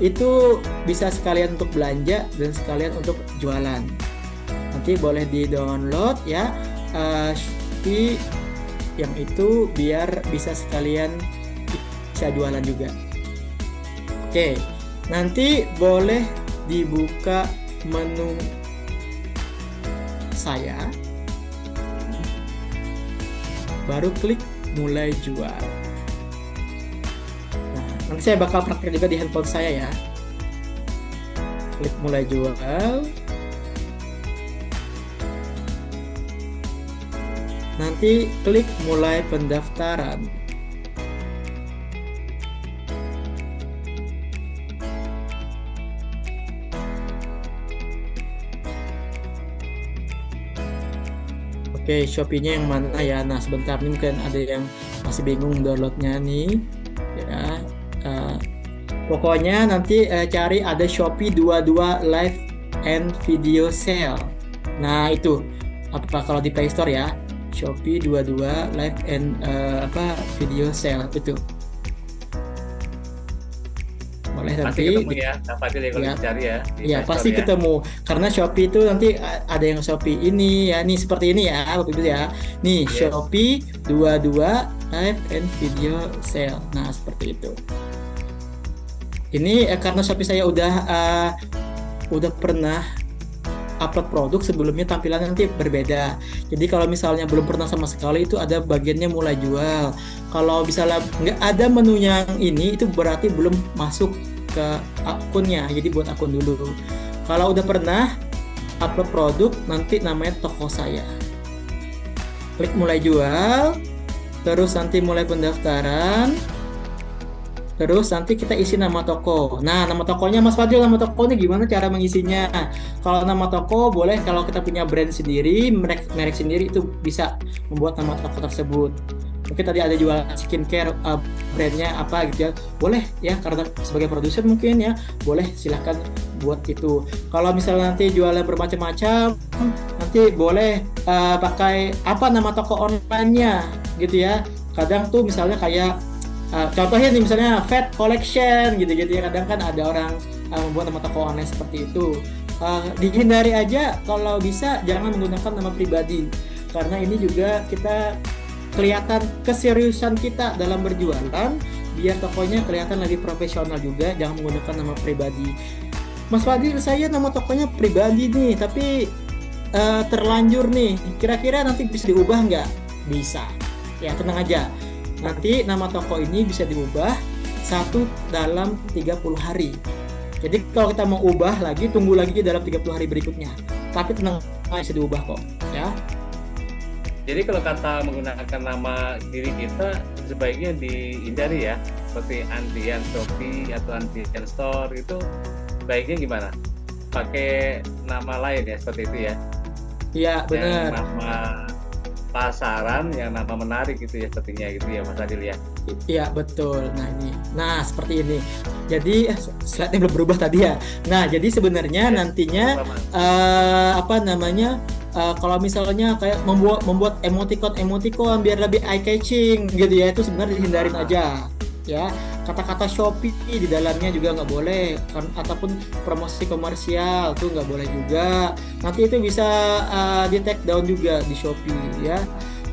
itu bisa sekalian untuk belanja dan sekalian untuk jualan. Nanti boleh di-download ya Shopee yang itu biar bisa sekalian bisa jualan juga. Oke, nanti boleh dibuka menu saya, baru klik mulai jual. Nah, nanti saya bakal praktek juga di handphone saya ya. Klik mulai jual. Nanti klik mulai pendaftaran. Oke, Shopee-nya yang mana ya? Nah, sebentar nih mungkin ada yang masih bingung downloadnya nih. Ya, pokoknya nanti cari ada Shopee 22 Live and Video Sale. Nah, itu kalau di Play Store ya. Shopee 22 Live and Video Sale itu boleh pasti nanti ketemu ya, Fadil ya kalau dicari ya. Iya pasti ya. Ketemu karena Shopee itu nanti ada yang Shopee ini ya, nih seperti ini ya Bapak Ibu ya. Nih yes. Shopee 22 Live and Video Sale. Nah seperti itu. Ini karena Shopee saya udah pernah upload produk sebelumnya, tampilan nanti berbeda. Jadi kalau misalnya belum pernah sama sekali itu ada bagiannya mulai jual. Kalau misalnya nggak ada menu yang ini itu berarti belum masuk ke akunnya. Jadi buat akun dulu. Kalau udah pernah upload produk nanti namanya toko saya. Klik mulai jual. terus nanti mulai pendaftaran, terus nanti kita isi nama toko. Nah, nama tokonya Mas Fadil, nama tokonya gimana cara mengisinya? Kalau nama toko boleh, kalau kita punya brand sendiri, merek sendiri, itu bisa membuat nama toko tersebut. Mungkin tadi ada jual skincare, brandnya apa gitu ya, boleh ya, karena sebagai produser mungkin ya, boleh silahkan buat itu. Kalau misalnya nanti jualan bermacam-macam, nanti boleh pakai apa nama toko online-nya gitu ya. Kadang tuh misalnya kayak contohnya nih, misalnya Fat Collection gitu-gitu ya, kadang kan ada orang membuat nama toko online seperti itu. Dihindari aja kalau bisa, jangan menggunakan nama pribadi, karena ini juga kita kelihatan keseriusan kita dalam berjualan, biar tokonya kelihatan lebih profesional juga. Jangan menggunakan nama pribadi. Mas Fadil, saya nama tokonya pribadi nih, tapi terlanjur nih, kira-kira nanti bisa diubah nggak? Bisa ya, tenang aja, nanti nama toko ini bisa diubah dalam 30 hari. Jadi kalau kita mau ubah lagi, tunggu lagi dalam 30 hari berikutnya, tapi tenang, bisa diubah kok ya. Jadi kalau kata menggunakan nama diri kita sebaiknya dihindari ya, seperti Andrian Shopee atau Andrian Store, itu baiknya gimana? Pakai nama lain ya, seperti itu ya? Iya, benar. Yang nama pasaran, yang nama menarik gitu ya, sepertinya gitu ya Mas Adil ya? Iya, betul. Nah seperti ini. Jadi slide-nya belum berubah tadi ya. Nah, jadi sebenarnya nantinya apa namanya? Kalau misalnya kayak membuat emoticon biar lebih eye catching gitu ya, itu sebenarnya dihindarin aja ya. Kata-kata Shopee di dalamnya juga nggak boleh, ataupun promosi komersial tuh nggak boleh juga. Nanti itu bisa di take down juga di Shopee ya.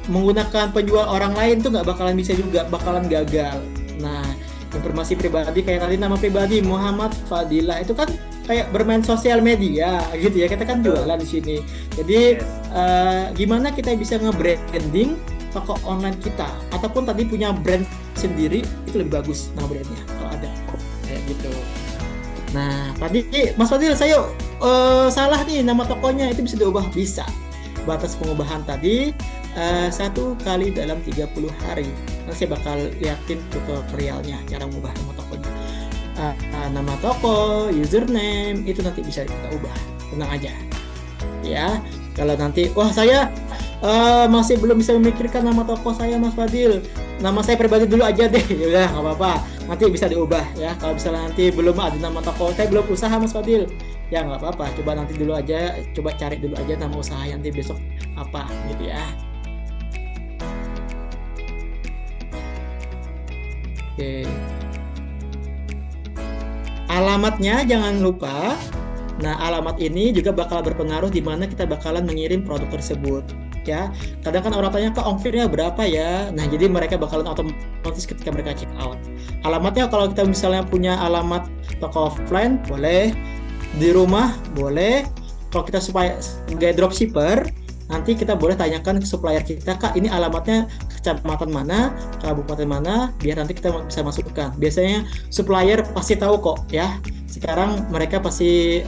Menggunakan penjual orang lain tuh nggak bakalan bisa juga, bakalan gagal. Nah, informasi pribadi kayak tadi nama pribadi Muhammad Fadilah, itu kan kayak bermain sosial media gitu ya, kita kan jualan di sini. Jadi gimana kita bisa nge-branding toko online kita, ataupun tadi punya brand sendiri, itu lebih bagus nama brandnya kalau ada kayak gitu. Nah tadi Mas Fadil, saya salah nih, nama tokonya itu bisa diubah, bisa. Batas pengubahan tadi 1 kali dalam 30 hari. Nanti saya bakal liatin tutorialnya cara mengubah nama tokonya. Nama toko, username, itu nanti bisa kita ubah, tenang aja ya. Kalau nanti wah saya masih belum bisa memikirkan nama toko saya Mas Fadil, nama saya pribadi dulu aja deh, ya nggak apa-apa, nanti bisa diubah ya. Kalau misalnya nanti belum ada nama toko, saya belum usaha Mas Fadil, ya nggak apa-apa, coba nanti dulu aja, coba cari dulu aja nama usaha, nanti besok apa gitu ya. Oke. Alamatnya jangan lupa. Nah, alamat ini juga bakal berpengaruh di mana kita bakalan mengirim produk tersebut ya. Kadang kan orang tanya, kok ongkirnya berapa ya? Nah, jadi mereka bakalan otomatis ketika mereka check out. Alamatnya kalau kita misalnya punya alamat toko offline boleh, di rumah boleh. Kalau kita sebagai dropshipper, nanti kita boleh tanyakan ke supplier kita, Kak, ini alamatnya kecamatan mana, kabupaten mana, biar nanti kita bisa masukkan. Biasanya supplier pasti tahu kok ya. Sekarang mereka pasti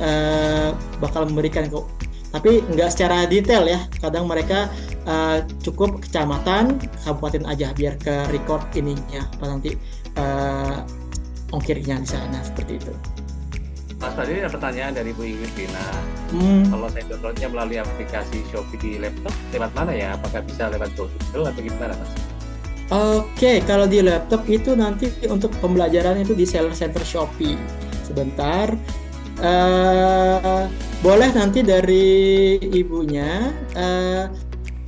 bakal memberikan kok. Tapi nggak secara detail ya. Kadang mereka cukup kecamatan, kabupaten aja, biar ke record ininya apa nanti ongkirnya di sana, seperti itu. Mas tadi ada pertanyaan dari Bu Ingrid Vina. Kalau saya downloadnya melalui aplikasi Shopee di laptop, lewat mana ya? Apakah bisa lewat GoTo atau gimana, Mas? Oke, kalau di laptop itu nanti untuk pembelajaran itu di Seller Center Shopee. Sebentar, boleh nanti dari ibunya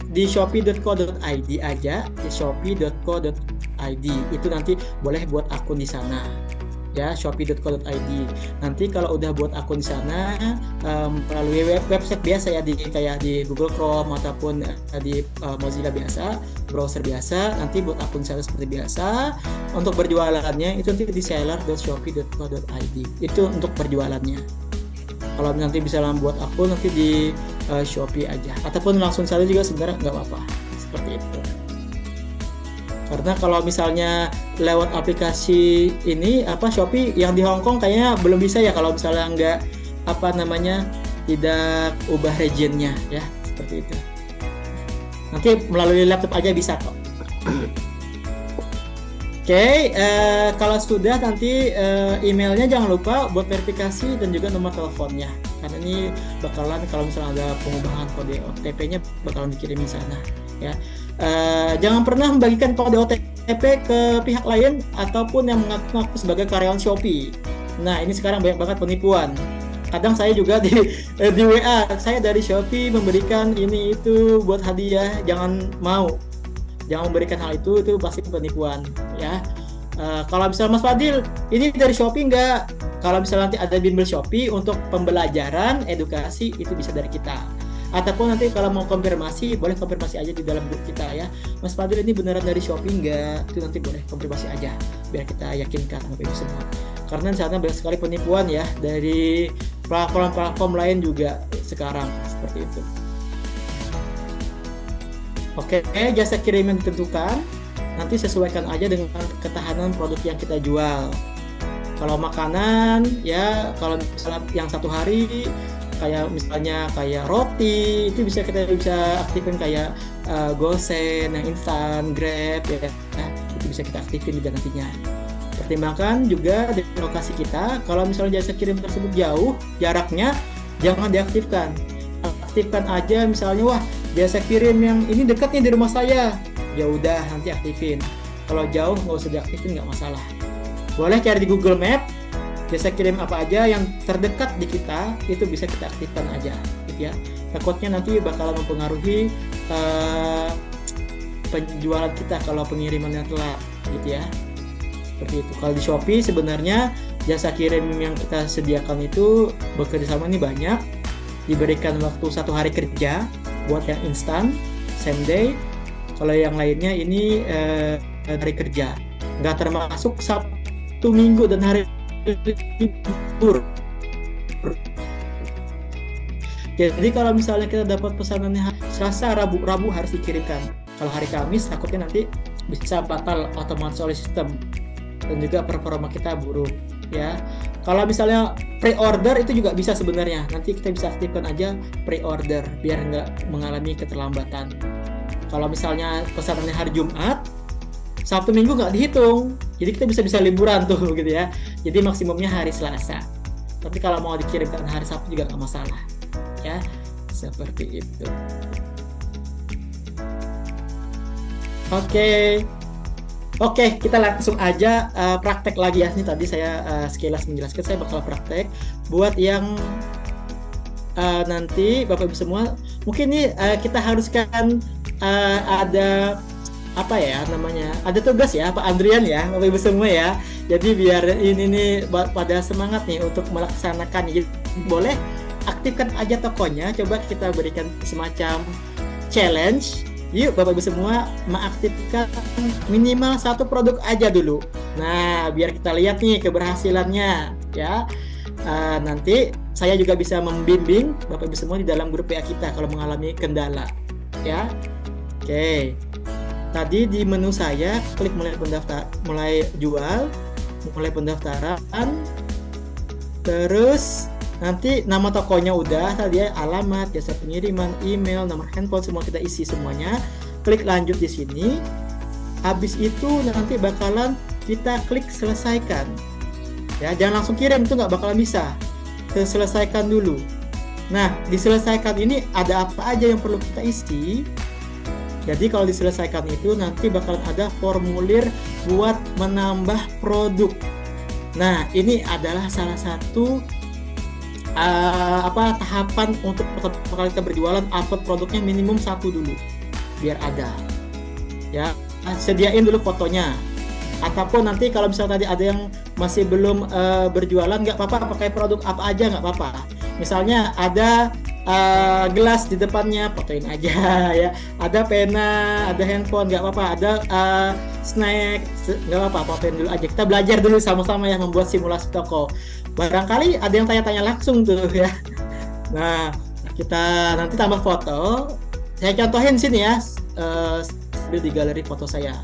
di shopee.co.id aja, di shopee.co.id itu nanti boleh buat akun di sana. Ya, shopee.co.id. Nanti kalau udah buat akun di sana melalui website biasa ya, kayak di Google Chrome ataupun di Mozilla biasa, browser biasa, nanti buat akun seller seperti biasa. Untuk berjualannya itu nanti di seller.shopee.co.id. Itu untuk berjualannya. Kalau nanti bisa buat akun nanti di Shopee aja, ataupun langsung saja juga sebenarnya nggak apa-apa, seperti itu. Karena kalau misalnya lewat aplikasi ini Shopee yang di Hong Kong kayaknya belum bisa ya, kalau misalnya nggak tidak ubah regionnya ya, seperti itu. Nanti melalui laptop aja bisa kok. Oke, kalau sudah nanti emailnya jangan lupa buat verifikasi dan juga nomor teleponnya. Karena ini bakalan kalau misalnya ada pengubahan kode OTP-nya bakalan dikirim di sana. Ya, jangan pernah membagikan kode OTP ke pihak lain ataupun yang mengaku sebagai karyawan Shopee. Nah, ini sekarang banyak banget penipuan. Kadang saya juga di WA, saya dari Shopee memberikan ini itu buat hadiah, jangan memberikan hal itu pasti penipuan ya. Kalau misalnya Mas Fadil ini dari Shopee enggak, kalau misalnya nanti ada bimbel Shopee untuk pembelajaran edukasi itu bisa dari kita, ataupun nanti kalau mau konfirmasi boleh konfirmasi aja di dalam grup kita ya, Mas Fadil ini beneran dari Shopee enggak, itu nanti boleh konfirmasi aja biar kita yakinkan Bapak Ibu semua, karena di sana banyak sekali penipuan ya dari platform lain juga sekarang seperti itu. Oke, jasa kirim yang ditentukan nanti sesuaikan aja dengan ketahanan produk yang kita jual. Kalau makanan ya, kalau misalnya yang satu hari kayak misalnya kayak roti itu kita bisa aktifin kayak Gosen, yang instan, Grab ya, itu bisa kita aktifin juga nantinya. Pertimbangkan juga dari lokasi kita, kalau misalnya jasa kirim tersebut jauh jaraknya jangan diaktifkan. Aktifkan aja misalnya, wah jasa kirim yang ini dekat nih di rumah saya, ya udah nanti aktifin. Kalau jauh nggak usah diaktifin, nggak masalah. Boleh cari di Google Map jasa kirim apa aja yang terdekat di kita, itu bisa kita aktifkan aja gitu ya. Takutnya nanti bakal mempengaruhi penjualan kita kalau pengirimannya telat gitu ya. Seperti itu. Kalau di Shopee sebenarnya jasa kirim yang kita sediakan itu bekerja sama ini banyak, diberikan waktu 1 hari kerja buat yang instan, same day. Kalau yang lainnya ini hari kerja, nggak termasuk Sabtu, Minggu dan hari libur. Jadi kalau misalnya kita dapat pesanannya Selasa, Rabu harus dikirimkan. Kalau hari Kamis takutnya nanti bisa batal otomatis oleh sistem dan juga performa kita buruk ya. Kalau misalnya pre-order itu juga bisa sebenarnya, nanti kita bisa aktifkan aja pre-order biar nggak mengalami keterlambatan. Kalau misalnya pesanannya hari Jumat, Sabtu Minggu nggak dihitung, jadi kita bisa liburan tuh gitu ya. Jadi maksimumnya hari Selasa. Tapi kalau mau dikirimkan hari Sabtu juga nggak masalah ya, seperti itu. Oke, kita langsung aja praktek lagi ya. Ini tadi saya sekilas menjelaskan, saya bakal praktek buat yang nanti Bapak Ibu semua. Mungkin nih kita haruskan ada apa ya namanya? Ada tugas ya Pak Andrian ya, Bapak Ibu semua ya. Jadi biar ini nih pada semangat nih untuk melaksanakan. Jadi boleh aktifkan aja tokonya. Coba kita berikan semacam challenge. Yuk Bapak Ibu semua mengaktifkan minimal 1 produk aja dulu. Nah, biar kita lihat nih keberhasilannya ya. Nanti saya juga bisa membimbing Bapak Ibu semua di dalam grup PA kita kalau mengalami kendala ya. Oke. Tadi di menu saya klik mulai pendaftaran. Terus nanti nama tokonya udah, tadi ya, alamat, jasa pengiriman, email, nomor handphone semua kita isi semuanya. Klik lanjut di sini. Habis itu nanti bakalan kita klik selesaikan. Ya, jangan langsung kirim, itu nggak bakalan bisa. Selesaikan dulu. Nah, diselesaikan ini ada apa aja yang perlu kita isi. Jadi kalau diselesaikan itu nanti bakalan ada formulir buat menambah produk. Nah, ini adalah salah satu tahapan untuk pertama kali kita berjualan. Upload produknya minimum 1 dulu biar ada ya. Sediain dulu fotonya, ataupun nanti kalau misalnya tadi ada yang masih belum berjualan, nggak apa-apa pakai produk apa aja, nggak apa-apa. Misalnya ada gelas di depannya, fotoin aja ya. Ada pena, ada handphone, nggak apa-apa. Ada snack, nggak apa-apa, fotoin dulu aja. Kita belajar dulu sama-sama ya membuat simulasi toko. Barangkali ada yang tanya-tanya langsung tuh ya. Nah, kita nanti tambah foto. Saya contohin sini ya, sambil di galeri foto saya.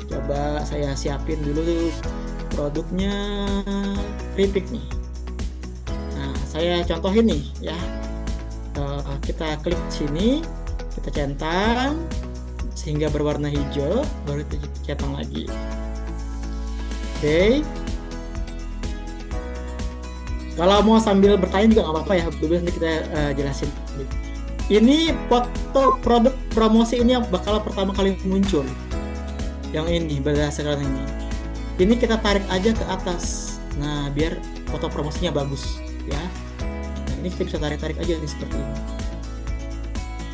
Coba saya siapin dulu produknya keripik nih. Nah, saya contohin nih ya. Kita klik sini, kita centang, sehingga berwarna hijau, baru kita centang lagi. Oke. Kalau mau sambil bertanya juga nggak apa-apa ya, nanti kita jelasin. Ini foto produk promosi ini yang bakal pertama kali muncul. Yang ini berdasarkan ini. Ini kita tarik aja ke atas. Nah, biar foto promosinya bagus, ya. Nah, ini kita bisa tarik-tarik aja nih seperti ini.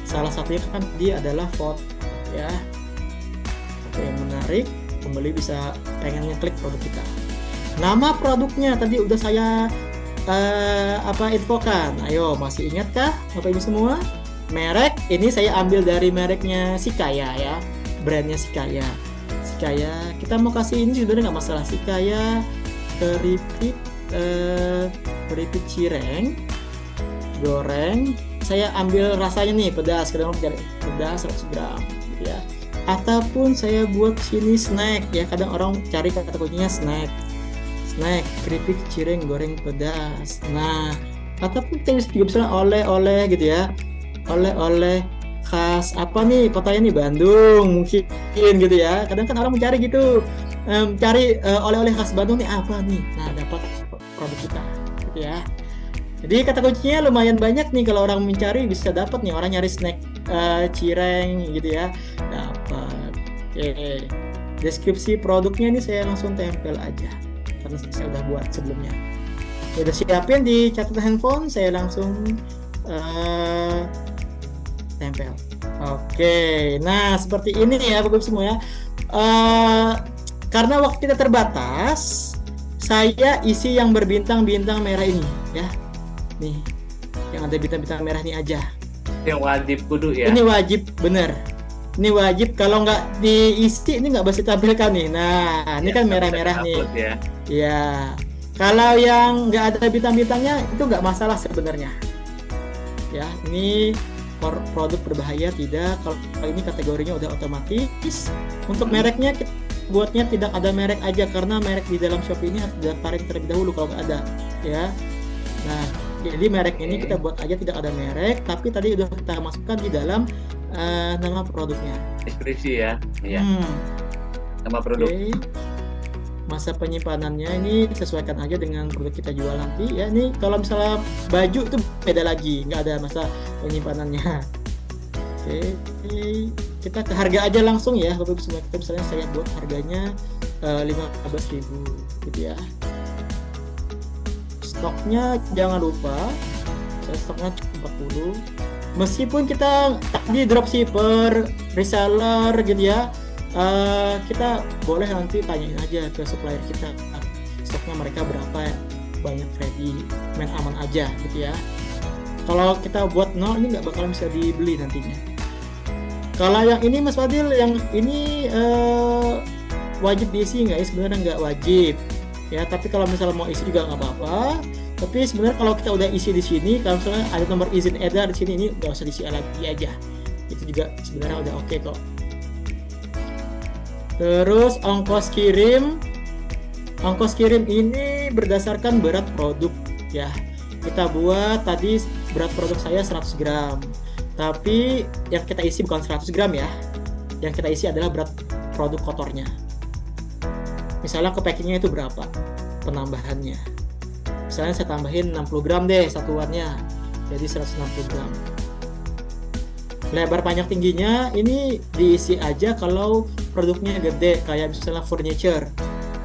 Salah satunya kan dia adalah foto, ya. Oke, yang menarik, pembeli bisa pengen ngeklik produk kita. Nama produknya tadi udah saya infokan. Ayo, masih ingat kah Bapak Ibu semua? Merek ini saya ambil dari mereknya Sikaya ya, brandnya Sikaya. Kita mau kasih ini sebenarnya nggak masalah. Sikaya keripik cireng goreng. Saya ambil rasanya nih pedas, kadang cari pedas 100 gram gitu ya. Ataupun saya buat sini snack ya, kadang orang cari kata kuncinya snack keripik cireng goreng pedas. Nah, ataupun kita juga bisa oleh-oleh gitu ya, oleh-oleh khas apa nih kotanya nih, Bandung mungkin gitu ya. Kadang kan orang mencari gitu, cari oleh-oleh khas Bandung nih apa nih, nah dapat produk kita gitu ya. Jadi kata kuncinya lumayan banyak nih, kalau orang mencari bisa dapat nih. Orang nyari snack cireng gitu ya, dapat. Oke, deskripsi produknya ini saya langsung tempel aja karena saya udah buat sebelumnya. Udah siapin di catatan handphone, saya langsung tempel. Oke, nah seperti ini ya Bapak Ibu semua ya. Karena waktu kita terbatas, saya isi yang berbintang-bintang merah ini ya. Nih, yang ada bintang-bintang merah ini aja. Yang wajib kudu ya. Ini wajib, bener. Ini wajib, kalau nggak diisi ini nggak bisa ditampilkan nih. Nah, ini kan merah-merah nih. Ya. Ya, kalau yang nggak ada bintang-bintangnya itu nggak masalah sebenarnya. Ya, ini produk berbahaya tidak. Kalau ini kategorinya udah otomatis. Untuk mereknya kita buatnya tidak ada merek aja, karena merek di dalam Shopee ini harus didaftarin terlebih dahulu kalau nggak ada. Ya, nah jadi merek ini kita buat aja tidak ada merek, tapi tadi udah kita masukkan di dalam nama produknya. Deskripsi ya. Iya. Nama produk. Oke. Masa penyimpanannya ini sesuaikan aja dengan produk kita jual nanti ya. Ini kalau misalnya baju itu beda lagi, nggak ada masa penyimpanannya. Oke, kita ke harga aja langsung ya Bapak Ibu semua. Kita misalnya saya buat harganya 15.000 gitu ya. Stoknya jangan lupa, saya stoknya cuma 40. Meskipun kita tadi dropshipper, reseller gitu ya, kita boleh nanti tanyain aja ke supplier kita stoknya mereka berapa ya, banyak ready, main aman aja gitu ya. Kalau kita buat nol ini nggak bakal bisa dibeli nantinya. Kalau yang ini Mas Fadil, yang ini wajib diisi nggak? Sebenarnya nggak wajib ya, tapi kalau misalnya mau isi juga nggak apa-apa. Tapi sebenarnya kalau kita udah isi di sini, kalau misalnya ada nomor izin edar di sini, ini nggak usah diisi lagi aja. Itu juga sebenarnya udah oke kok. Terus ongkos kirim ini berdasarkan berat produk ya. Kita buat tadi berat produk saya 100 gram, tapi yang kita isi bukan 100 gram ya. Yang kita isi adalah berat produk kotornya. Misalnya ke packingnya itu berapa penambahannya. Misalnya saya tambahin 60 gram deh satuannya, jadi 160 gram. Lebar panjang tingginya ini diisi aja kalau produknya gede, kayak misalnya furniture.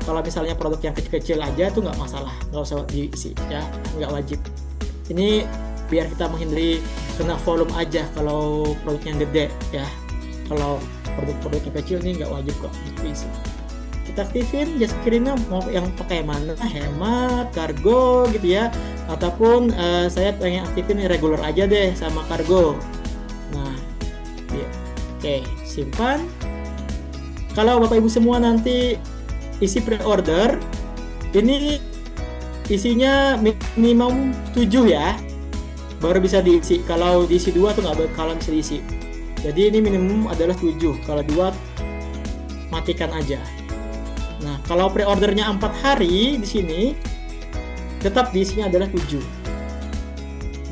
Kalau misalnya produk yang kecil-kecil aja tuh nggak masalah, nggak usah diisi ya, nggak wajib. Ini biar kita menghindari kena volume aja kalau produknya gede ya. Kalau produk-produk yang kecil ini nggak wajib kok diisi. Kita aktifin jasa kirimnya mau yang pakai mana, hemat, kargo gitu ya, ataupun saya pengen aktifin regular aja deh sama kargo. Nah, ya. Oke, simpan. Kalau Bapak Ibu semua nanti isi pre-order, ini isinya minimum 7 ya, baru bisa diisi. Kalau diisi 2 tuh nggak bakalan bisa diisi. Jadi ini minimum adalah 7. Kalau 2 matikan aja. Nah, kalau pre-ordernya 4 hari di sini, tetap diisinya adalah 7.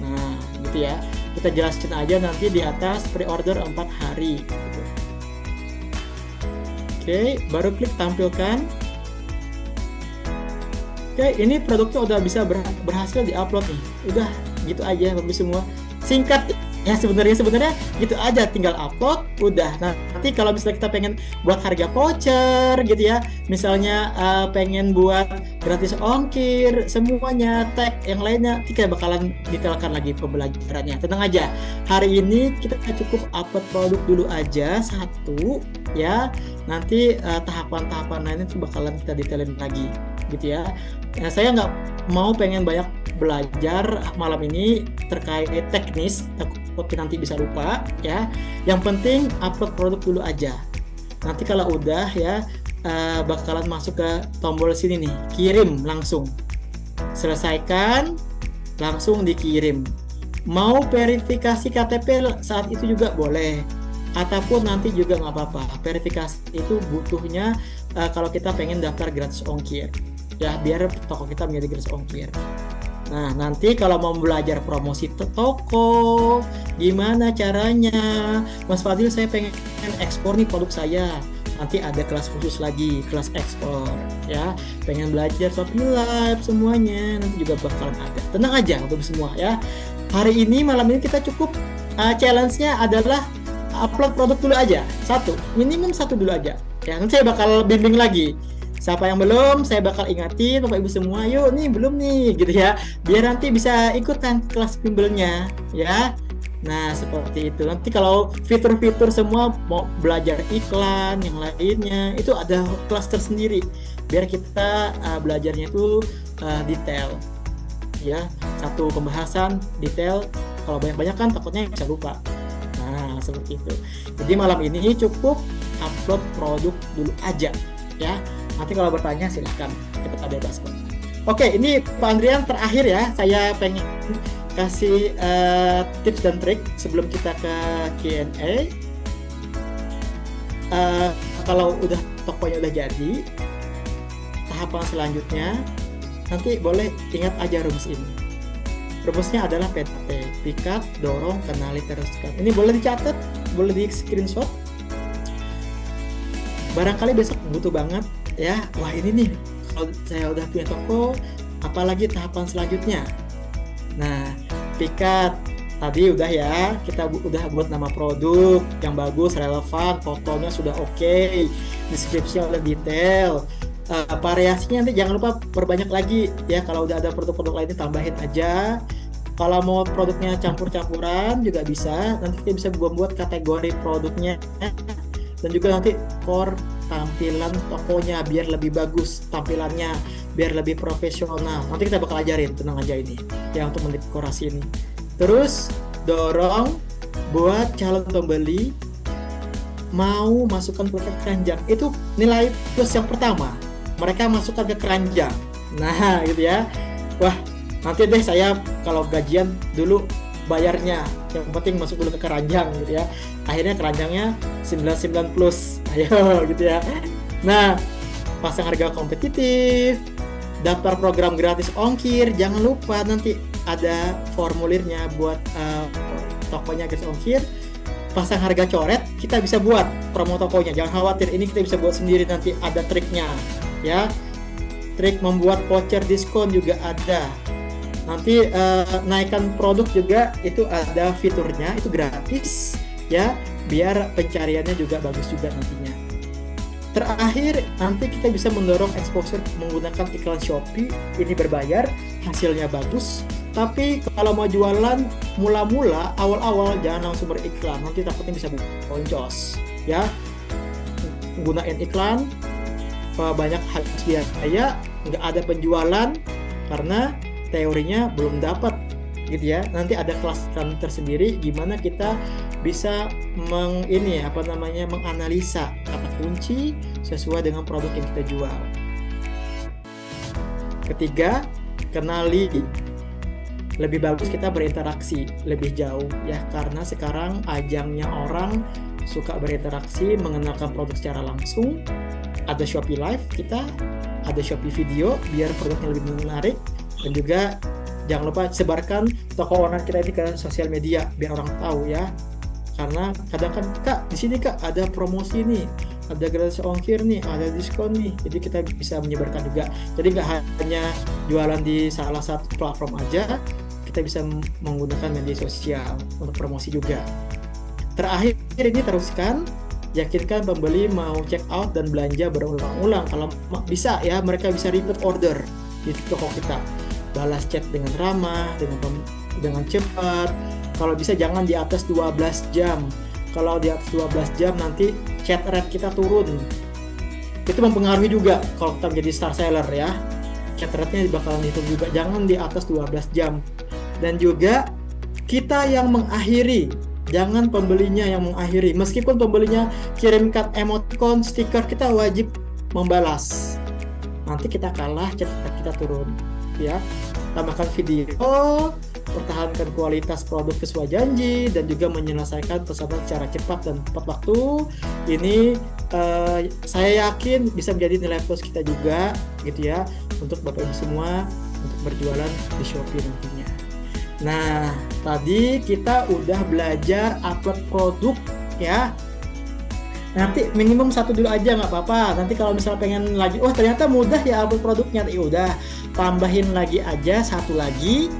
Nah, gitu ya. Kita jelaskan aja nanti di atas pre-order 4 hari. Gitu. Oke, baru klik tampilkan. Oke, ini produknya udah bisa berhasil diupload nih. Udah gitu aja bagus semua. Singkat ya sebenarnya gitu aja, tinggal upload udah. Nah, nanti kalau misalnya kita pengen buat harga voucher gitu ya, misalnya pengen buat gratis ongkir, semuanya tag yang lainnya kita bakalan detailkan lagi pembelajarannya. Tenang aja, hari ini kita cukup upload produk dulu aja satu ya. Nanti tahapan-tahapan lainnya tuh bakalan kita detailin lagi gitu ya. Nah, saya nggak mau pengen banyak belajar malam ini terkait teknis, takut nanti bisa lupa ya. Yang penting upload produk dulu aja. Nanti kalau udah ya bakalan masuk ke tombol sini nih, kirim langsung. Selesaikan, langsung dikirim. Mau verifikasi KTP saat itu juga boleh, ataupun nanti juga nggak apa-apa. Verifikasi itu butuhnya kalau kita pengen daftar gratis ongkir ya, biar toko kita menjadi gratis ongkir. Nah, nanti kalau mau belajar promosi toko, gimana caranya? Mas Fadil, saya pengen ekspor nih produk saya. Nanti ada kelas khusus lagi, kelas ekspor ya. Pengen belajar Shopee Live semuanya, nanti juga bakalan ada. Tenang aja untuk semua ya. Hari ini, malam ini kita cukup challenge-nya adalah upload produk dulu aja. Minimum satu dulu aja. Ya, nanti saya bakal bimbing lagi. Siapa yang belum, saya bakal ingatin Bapak Ibu semua, yuk nih belum nih gitu ya, biar nanti bisa ikutan kelas bimbelnya ya. Nah, seperti itu. Nanti kalau fitur-fitur semua mau belajar iklan yang lainnya itu ada kelas tersendiri, biar kita belajarnya itu detail ya. Satu pembahasan detail, kalau banyak-banyak kan takutnya bisa lupa. Nah, seperti itu. Jadi malam ini cukup upload produk dulu aja ya. Nanti kalau bertanya silahkan, kita bebas kok. Oke, ini Pak Andrian terakhir ya. Saya pengen kasih tips dan trik sebelum kita ke Q&A. Kalau udah tokonya udah jadi, tahapan selanjutnya nanti boleh ingat aja rumus ini. Rumusnya adalah PDT, pikat, dorong, kenali, teruskan. Ini boleh dicatat, boleh di screenshot. Barangkali besok butuh banget ya, wah ini nih kalau saya udah punya toko, apalagi tahapan selanjutnya. Nah, pikat tadi udah ya, kita udah buat nama produk yang bagus, relevan, fotonya sudah oke, deskripsinya udah detail. Variasinya nanti jangan lupa perbanyak lagi ya, kalau udah ada produk-produk lainnya tambahin aja. Kalau mau produknya campur-campuran juga bisa, nanti kita bisa buat kategori produknya dan juga nanti core tampilan tokonya biar lebih bagus tampilannya, biar lebih profesional. Nanti kita bakal ajarin, tenang aja ini ya, untuk mendekorasi ini. Terus dorong buat calon pembeli mau masukkan ke keranjang. Itu nilai plus yang pertama, mereka masukkan ke keranjang. Nah gitu ya. Wah, nanti deh saya kalau gajian dulu bayarnya, yang penting masuk dulu ke keranjang gitu ya. Akhirnya keranjangnya 99 plus, ayo gitu ya. Nah, pasang harga kompetitif, daftar program gratis ongkir, jangan lupa nanti ada formulirnya buat tokonya gratis ongkir. Pasang harga coret, kita bisa buat promo tokonya, jangan khawatir, ini kita bisa buat sendiri, nanti ada triknya ya. Trik membuat voucher diskon juga ada. Nanti naikkan produk juga itu ada fiturnya, itu gratis ya, biar pencariannya juga bagus juga nantinya. Terakhir, nanti kita bisa mendorong exposure menggunakan iklan Shopee, ini berbayar, hasilnya bagus. Tapi kalau mau jualan mula-mula, awal-awal jangan langsung beriklan, nanti takutnya bisa boncos ya. Gunain iklan, banyak habis biaya, nggak ada penjualan karena teorinya belum dapat gitu ya. Nanti ada kelas tersendiri gimana kita bisa menganalisa kata kunci sesuai dengan produk yang kita jual. Ketiga, kenali. Lebih bagus kita berinteraksi lebih jauh ya, karena sekarang ajangnya orang suka berinteraksi, mengenalkan produk secara langsung. Ada Shopee Live kita, ada Shopee Video biar produknya lebih menarik, dan juga jangan lupa sebarkan toko online kita ini ke sosial media biar orang tahu ya. Karena kadang kan, Kak, di sini Kak ada promosi nih, ada gratis ongkir nih, ada diskon nih. Jadi kita bisa menyebarkan juga. Jadi nggak hanya jualan di salah satu platform aja, kita bisa menggunakan media sosial untuk promosi juga. Terakhir ini teruskan, yakinkan pembeli mau check out dan belanja berulang-ulang. Kalau bisa ya, mereka bisa repeat order di toko kita. Balas chat dengan ramah, dengan cepat. Kalau bisa jangan di atas 12 jam. Kalau di atas 12 jam nanti chat rate kita turun. Itu mempengaruhi juga kalau kita menjadi star seller ya. Chat rate-nya bakalan hitung juga. Jangan di atas 12 jam. Dan juga kita yang mengakhiri, jangan pembelinya yang mengakhiri. Meskipun pembelinya kirimkan emoticon, stiker, kita wajib membalas. Nanti kita kalah, chat kita turun. Ya, tambahkan video, pertahankan kualitas produk sesuai janji, dan juga menyelesaikan pesanan secara cepat dan tepat waktu. Ini saya yakin bisa menjadi nilai plus kita juga, gitu ya, untuk Bapak Ibu semua untuk berjualan di Shopee nantinya. Nah, tadi kita udah belajar upload produk ya. Nanti minimum 1 dulu aja nggak apa-apa. Nanti kalau misalnya pengen lagi, oh ternyata mudah ya upload produknya, ya udah tambahin lagi aja 1 lagi,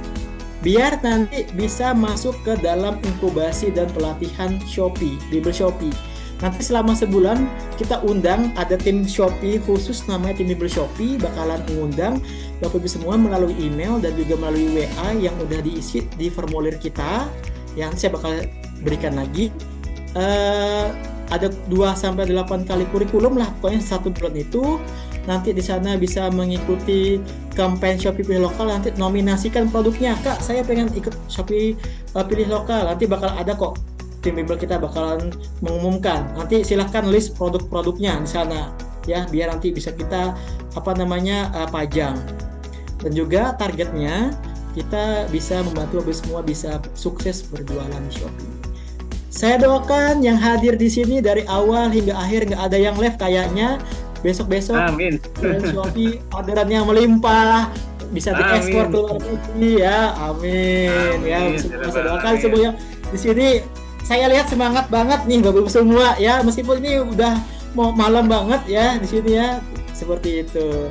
biar nanti bisa masuk ke dalam inkubasi dan pelatihan Shopee, Bimbel Shopee. Nanti selama sebulan kita undang, ada tim Shopee khusus namanya tim Bimbel Shopee, bakalan mengundang Bapak Ibu semua melalui email dan juga melalui WA yang udah diisi di formulir kita, yang saya bakal berikan lagi. Ada 2-8 kali kurikulum lah, pokoknya 1 bulan itu. Nanti di sana bisa mengikuti campaign Shopee Pilih Lokal, nanti nominasikan produknya. Kak, saya pengen ikut Shopee Pilih Lokal, nanti bakal ada kok. Tim Bimbel kita bakalan mengumumkan. Nanti silahkan list produk-produknya di sana ya, biar nanti bisa kita pajang. Dan juga targetnya kita bisa membantu semua bisa sukses berjualan di Shopee. Saya doakan yang hadir di sini dari awal hingga akhir nggak ada yang left kayaknya. Besok-besok dari Shopee orderan yang melimpah, bisa diekspor ke luar negeri ya. Amin. Ya, saya doakan semuanya di sini. Saya lihat semangat banget nih Bapak-Ibu semua ya, meskipun ini udah mau malam banget ya di sini ya. Seperti itu.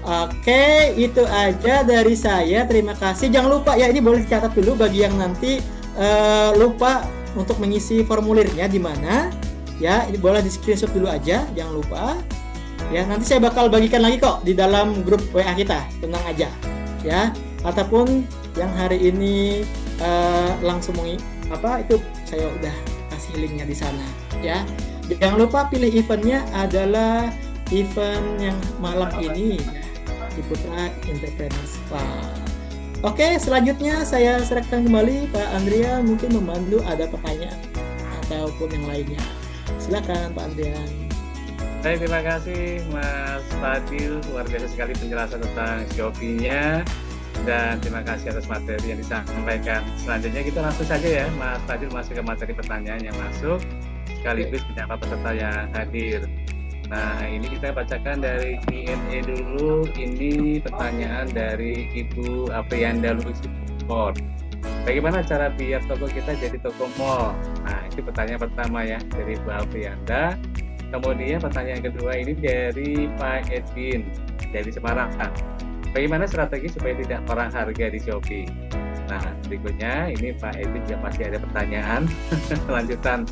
Oke, itu aja dari saya. Terima kasih. Jangan lupa ya, ini boleh dicatat dulu bagi yang nanti lupa untuk mengisi formulirnya di mana. Ya, ini boleh di-screenshot dulu aja, jangan lupa. Ya, nanti saya bakal bagikan lagi kok di dalam grup WA kita. Tenang aja. Ya, ataupun yang hari ini langsung itu saya udah kasih linknya di sana ya. Jangan lupa pilih eventnya adalah event yang malam ini ya, di Putra Entrepreneurs Club. Oke, selanjutnya saya serahkan kembali Pak Andrea, mungkin membantu ada pertanyaan ataupun yang lainnya. Silakan Pak Andrea. Baik, terima kasih Mas Fadil, luar biasa sekali penjelasan tentang Shopee-nya. Dan terima kasih atas materi yang disampaikan. Selanjutnya kita langsung saja ya, Mas Fadil masuk ke materi pertanyaan yang masuk, sekaligus menyapa peserta yang hadir. Nah, ini kita bacakan dari Q&A dulu. Ini pertanyaan dari Ibu Aprianda Luxport. Bagaimana cara biar toko kita jadi toko mall? Nah, itu pertanyaan pertama ya dari Ibu Aprianda. Kemudian pertanyaan kedua ini dari Pak Edwin dari Semarang. Bagaimana strategi supaya tidak perang harga di Shopee? Nah, berikutnya ini Pak Edwin juga masih ada pertanyaan lanjutan.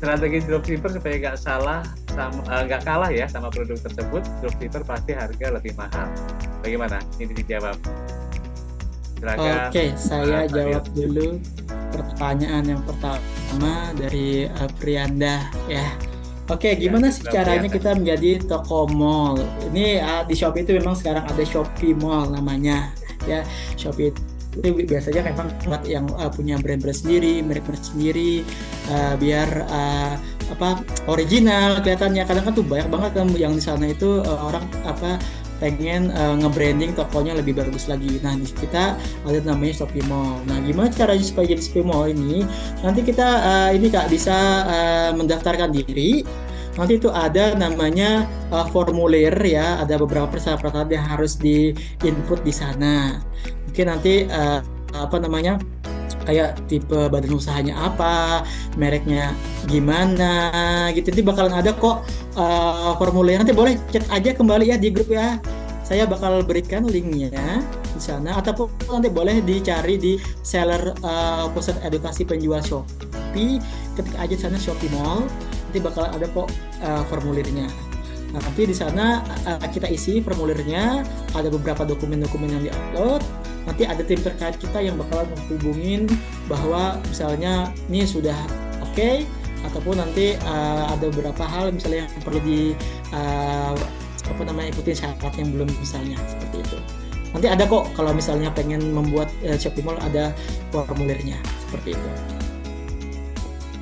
Strategi dropshipper supaya nggak kalah ya sama produk tersebut. Dropshipper pasti harga lebih mahal. Bagaimana? Ini dijawab. Silakan. Oke, saya jawab dulu pertanyaan yang pertama dari Prianda ya. Oke, gimana sih caranya kita menjadi toko mall? Ini di Shopee itu memang sekarang ada Shopee Mall namanya ya. Shopee itu biasanya memang yang punya brand-brand sendiri, merek-merek sendiri, biar original kelihatannya. Kadang kan tuh banyak banget kan yang di sana itu orang pengen nge-branding tokonya lebih bagus lagi. Nah, di kita ada namanya Shopee Mall. Nah, gimana caranya supaya jadi Shopee Mall ini? Nanti kita bisa mendaftarkan diri. Nanti itu ada namanya formulir ya, ada beberapa persyaratan yang harus di input di sana. Mungkin nanti kayak tipe badan usahanya apa, mereknya gimana gitu. Nanti bakalan ada kok formulir. Nanti boleh cek aja kembali ya di grup ya. Saya bakal berikan linknya di sana, ataupun nanti boleh dicari di seller pusat edukasi penjual Shopee, ketik aja di sana Shopee Mall, nanti bakal ada kok formulirnya. Nah, nanti di sana kita isi formulirnya, ada beberapa dokumen-dokumen yang diupload. Nanti ada tim terkait kita yang bakalan menghubungin bahwa misalnya ini sudah oke, ataupun nanti ada beberapa hal misalnya yang perlu di ikutin syarat yang belum, misalnya seperti itu. Nanti ada kok kalau misalnya pengen membuat Shopee Mall, ada formulirnya seperti itu.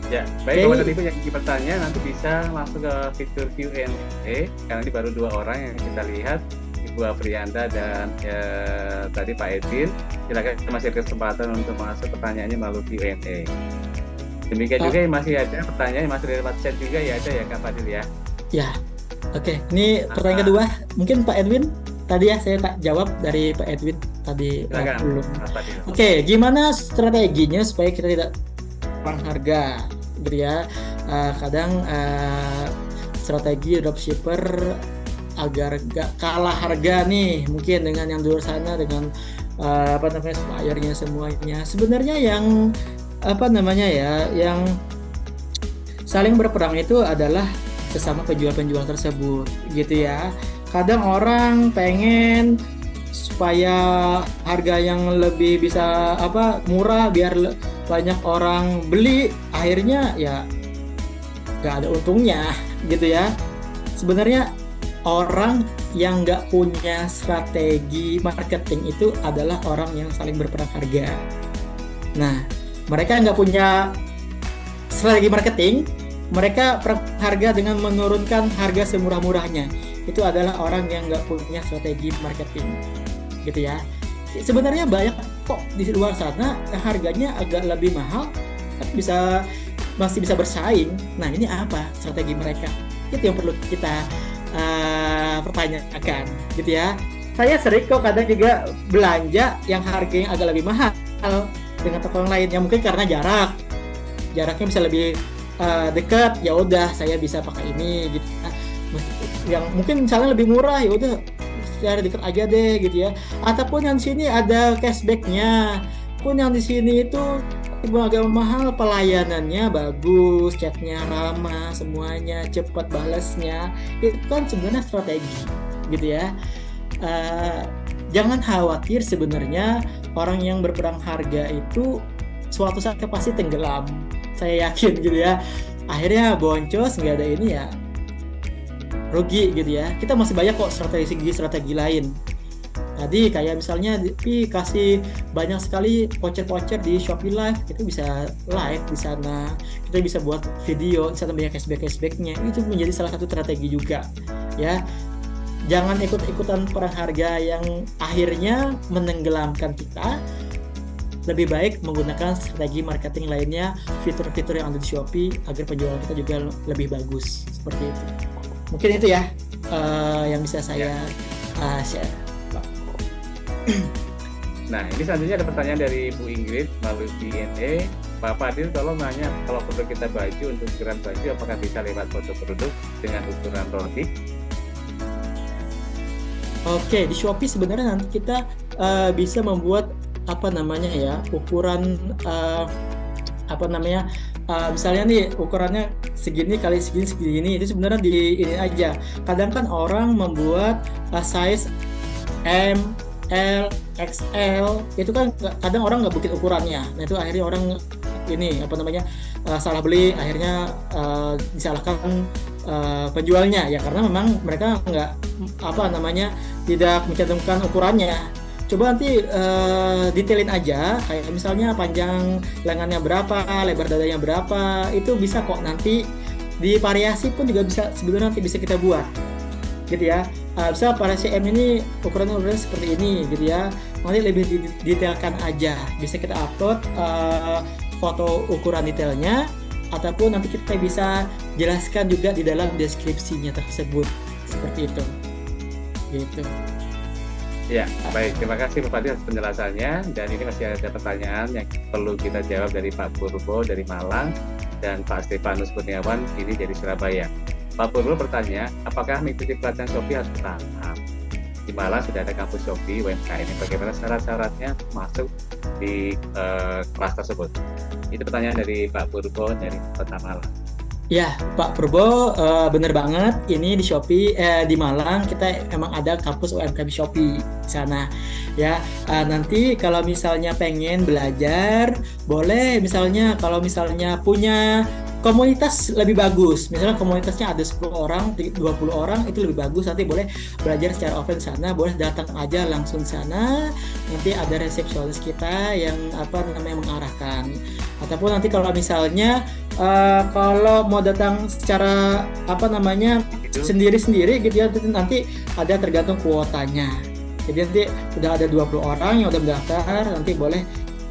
Ya, baik, kalau ada yang ingin bertanya nanti bisa langsung ke fitur Q&A, karena ini baru 2 orang yang kita lihat, Ibu Afrianda dan tadi Pak Edwin. Silakan masih ada kesempatan untuk masuk pertanyaannya melalui Q&A. Demikian juga masih ada pertanyaan yang masih lewat chat juga ya, ada ya Kak Fadil ya? Ya, oke. Ini pertanyaan kedua, mungkin Pak Edwin tadi ya saya tak jawab dari Pak Edwin tadi belum. Oke, gimana strateginya supaya kita tidak perang harga? Gitu ya, kadang strategi dropshipper agar gak kalah harga nih mungkin dengan yang di luar sana, dengan suppliernya semuanya. Sebenarnya yang yang saling berperang itu adalah sesama penjual-penjual tersebut gitu ya. Kadang orang pengen supaya harga yang lebih bisa murah biar banyak orang beli, akhirnya ya gak ada untungnya gitu ya. Sebenarnya orang yang gak punya strategi marketing itu adalah orang yang saling berperang harga. Nah, mereka yang gak punya strategi marketing, mereka perang harga dengan menurunkan harga semurah-murahnya. Itu adalah orang yang gak punya strategi marketing gitu ya. Sebenarnya banyak kok di luar sana yang harganya agak lebih mahal tapi masih bisa bersaing. Nah, ini apa strategi mereka? Itu yang perlu kita pertanyakan gitu ya. Saya sering kok kadang juga belanja yang harganya agak lebih mahal dengan toko yang lain, yang mungkin karena jaraknya bisa lebih dekat, ya udah saya bisa pakai ini gitu ya. Yang mungkin misalnya lebih murah, ya udah secara dekat aja deh gitu ya. Ataupun yang di sini ada cashbacknya, pun yang di sini itu agak mahal, pelayanannya bagus, chatnya ramah, semuanya cepat balasnya. Itu kan sebenarnya strategi gitu ya. Jangan khawatir, sebenarnya orang yang berperang harga itu suatu saat pasti tenggelam, saya yakin gitu ya. Akhirnya boncos, nggak ada ini ya rugi gitu ya. Kita masih banyak kok strategi lain. Tadi kayak misalnya kasih banyak sekali voucher di Shopee Live, kita bisa live di sana, kita bisa buat video di sana, banyak cashbacknya. Itu menjadi salah satu strategi juga ya. Jangan ikut-ikutan perang harga yang akhirnya menenggelamkan kita. Lebih baik menggunakan strategi marketing lainnya, fitur-fitur yang ada di Shopee agar penjualan kita juga lebih bagus, seperti itu. Mungkin itu ya yang bisa saya share. Nah, ini selanjutnya ada pertanyaan dari Bu Ingrid melalui Q&A. Pak Fadil, tolong nanya, kalau produk kita baju, untuk ukuran baju apakah bisa lewat foto produk dengan ukuran roti? Oke, di Shopee sebenarnya nanti kita bisa membuat ukuran misalnya nih ukurannya segini kali segini, itu sebenarnya di ini aja. Kadang kan orang membuat size M, L, XL, itu kan kadang orang nggak bikin ukurannya. Nah, itu akhirnya orang ini salah beli, akhirnya disalahkan penjualnya ya, karena memang mereka nggak tidak mencantumkan ukurannya. Coba nanti detailin aja, kayak misalnya panjang lengannya berapa, lebar dadanya berapa, itu bisa kok nanti di variasi pun juga bisa, sebenarnya nanti bisa kita buat gitu ya. Bisa variasi M ini ukurannya seperti ini gitu ya, nanti lebih detailkan aja, bisa kita upload foto ukuran detailnya, ataupun nanti kita bisa jelaskan juga di dalam deskripsinya tersebut, seperti itu gitu. Ya, baik. Terima kasih Pak Fadil atas penjelasannya. Dan ini masih ada pertanyaan yang perlu kita jawab dari Pak Purbo dari Malang dan Pak Stefanus Kurniawan ini dari Surabaya. Pak Purbo bertanya, apakah mengikuti pelatihan Shopee harus bertahap? Di Malang sudah ada kampus Shopee UMKM. Bagaimana syarat-syaratnya masuk di kelas tersebut? Itu pertanyaan dari Pak Purbo dari Kota Malang. Ya, Pak Purbo, bener banget. Ini di Shopee, di Malang kita emang ada kampus UMKM Shopee di sana. Ya, nanti kalau misalnya pengen belajar, boleh misalnya kalau misalnya punya komunitas lebih bagus. Misalnya komunitasnya ada 10 orang, 20 orang, itu lebih bagus. Nanti boleh belajar secara offline sana, boleh datang aja langsung sana. Nanti ada resepsionis kita yang mengarahkan. Ataupun nanti kalau misalnya kalau mau datang secara sendiri-sendiri gitu ya, nanti ada tergantung kuotanya. Jadi nanti udah ada 20 orang yang udah mendaftar, nanti boleh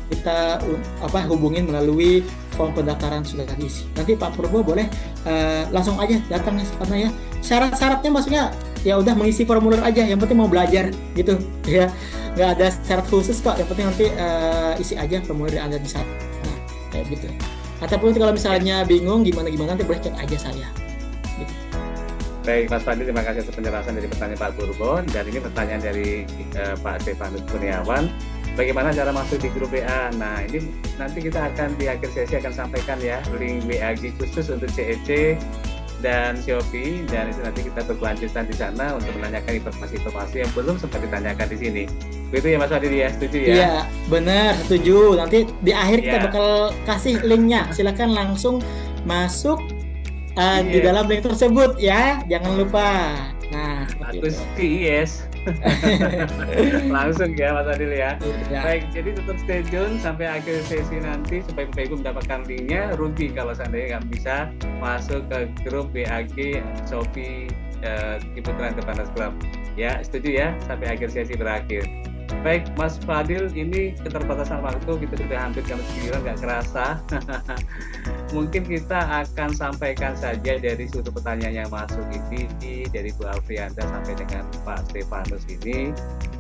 kita hubungin melalui form pendaftaran sudah diisi. Nanti Pak Purbo boleh langsung aja datang karena ya syarat-syaratnya maksudnya ya udah mengisi formulir aja, yang penting mau belajar gitu ya, nggak ada syarat khusus kok, yang penting nanti isi aja formulir yang ada di sana. Nah, kayak gitu. Ataupun kalau misalnya bingung gimana nanti boleh chat aja saya. Gitu. Baik, Mas Fadil, terima kasih atas penjelasan dari pertanyaan Pak Purbo. Dan ini pertanyaan dari Pak Stefanus Kurniawan. Bagaimana cara masuk di grup WA? Nah, ini nanti kita akan di akhir sesi akan sampaikan ya link WAG khusus untuk CEC dan Shopee, dan itu nanti kita berkelanjutan di sana untuk menanyakan informasi-informasi yang belum sempat ditanyakan di sini. Begitu ya Mas Fadil ya, setuju ya? Iya, benar, setuju. Nanti di akhir kita bakal kasih linknya. Silakan langsung masuk di dalam link tersebut ya, jangan lupa. Nah, aku sih yes. Langsung ya Mas Fadil ya. Baik, jadi tetap stay tune sampai akhir sesi nanti supaya Bapak Ibu mendapatkan linknya. Rugi kalau seandainya nggak bisa masuk ke grup WAG Shopee Ciputra Entrepreneurs Club. Ya, setuju ya sampai akhir sesi berakhir. Baik, Mas Fadil, ini keterbatasan waktu, kita sudah hampir jam 9, nggak kerasa. Mungkin kita akan sampaikan saja dari sudut pertanyaan yang masuk ini, dari Bu Afrianda sampai dengan Pak Stefanus ini,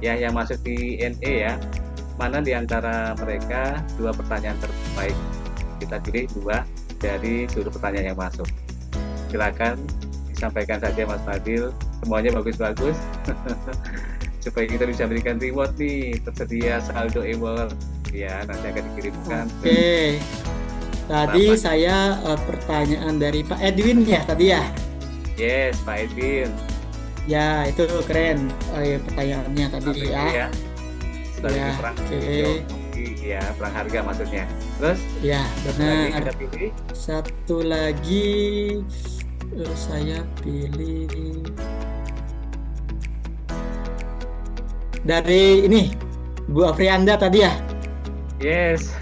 ya yang masuk di NE ya. Mana di antara mereka 2 pertanyaan terbaik? Kita pilih 2 dari sudut pertanyaan yang masuk. Silakan disampaikan saja Mas Fadil, semuanya bagus-bagus. Supaya kita bisa berikan reward nih, tersedia saldo e-wallet ya, nanti akan dikirimkan. Oke. Tadi saya pertanyaan dari Pak Edwin ya tadi ya. Yes, Pak Edwin. Ya, itu keren pertanyaannya tadi ya. Ya, perang ya, perang harga maksudnya. Terus? Ya, benar. Ada pilih? Satu lagi saya pilih dari ini Bu Afrianda tadi ya. Yes.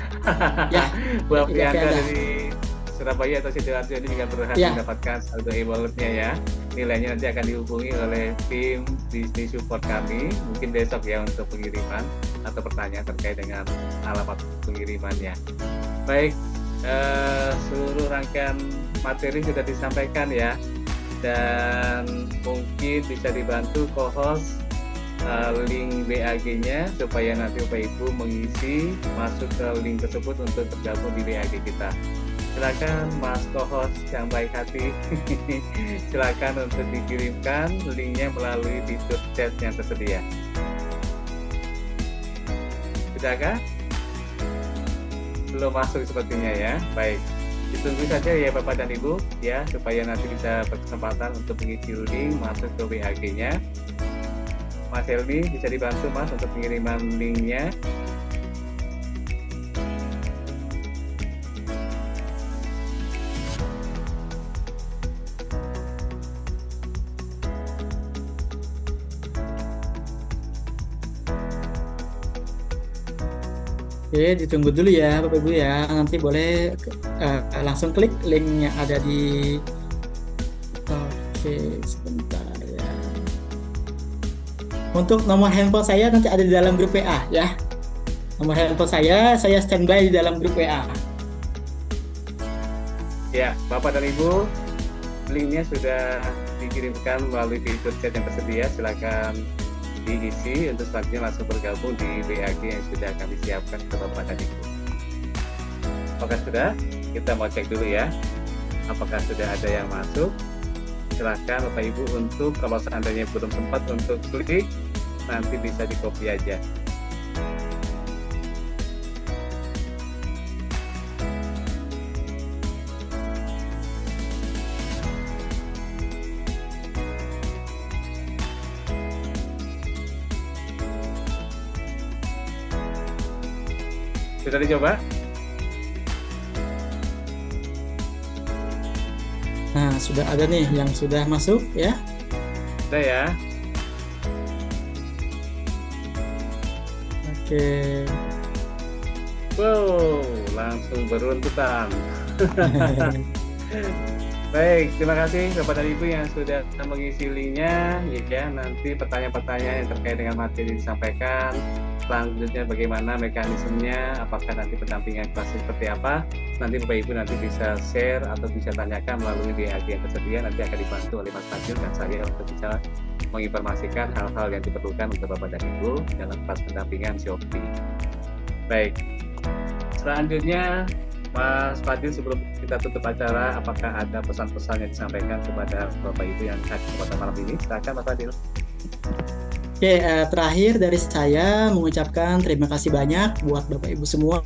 Ya, Bu Afrianda dari Surabaya atau Sidoarjo ini juga berhasil mendapatkan saldo e-walletnya ya. Nilainya nanti akan dihubungi oleh tim bisnis support kami, mungkin besok ya untuk pengiriman atau pertanyaan terkait dengan alamat pengirimannya. Baik, seluruh rangkaian materi sudah disampaikan ya, dan mungkin bisa dibantu co-host link WAG-nya supaya nanti Bapak Ibu mengisi masuk ke link tersebut untuk tergabung di WAG kita. Silakan Mas co-host yang baik hati, silakan untuk dikirimkan linknya melalui fitur chat yang tersedia. Sudahkah? Belum masuk sepertinya ya. Baik, ditunggu saja ya Bapak dan Ibu ya, supaya nanti bisa berkesempatan untuk mengisi link masuk ke WAG-nya. Mas Helmi, bisa dibantu Mas untuk pengiriman linknya. Oke, ditunggu dulu ya Bapak Ibu ya. Nanti boleh langsung klik link yang ada di. Oke, sebentar ya. Untuk nomor handphone saya nanti ada di dalam grup WA ya. Nomor handphone saya standby di dalam grup WA. Ya, Bapak dan Ibu, linknya sudah dikirimkan melalui fitur chat yang tersedia. Silakan diisi untuk selanjutnya langsung bergabung di BAG yang sudah kami siapkan untuk Bapak dan Ibu. Apakah sudah? Kita mau cek dulu ya. Apakah sudah ada yang masuk? Silakan Bapak Ibu untuk kalau seandainya belum sempat untuk klik, nanti bisa di copy aja. Sudah dicoba? Nah, sudah ada nih yang sudah masuk ya. Sudah ya? Oke. Wow, langsung beruntutan. Baik, terima kasih Bapak dan Ibu yang sudah mengisi linknya. Ya, nanti pertanyaan-pertanyaan yang terkait dengan materi disampaikan. Selanjutnya bagaimana mekanismenya, apakah nanti pendampingan kelas seperti apa. Nanti Bapak Ibu nanti bisa share atau bisa tanyakan melalui BAG yang tersedia. Nanti akan dibantu oleh Mas Fadil dan saya untuk bisa menginformasikan hal-hal yang diperlukan untuk Bapak dan Ibu dalam kelas pendampingan Shopee. Baik, selanjutnya Mas Fadil, sebelum kita tutup acara, apakah ada pesan-pesan yang disampaikan kepada Bapak Ibu yang hadir pada malam ini? Silakan Mas Fadil. Oke, terakhir dari saya mengucapkan terima kasih banyak buat Bapak Ibu semua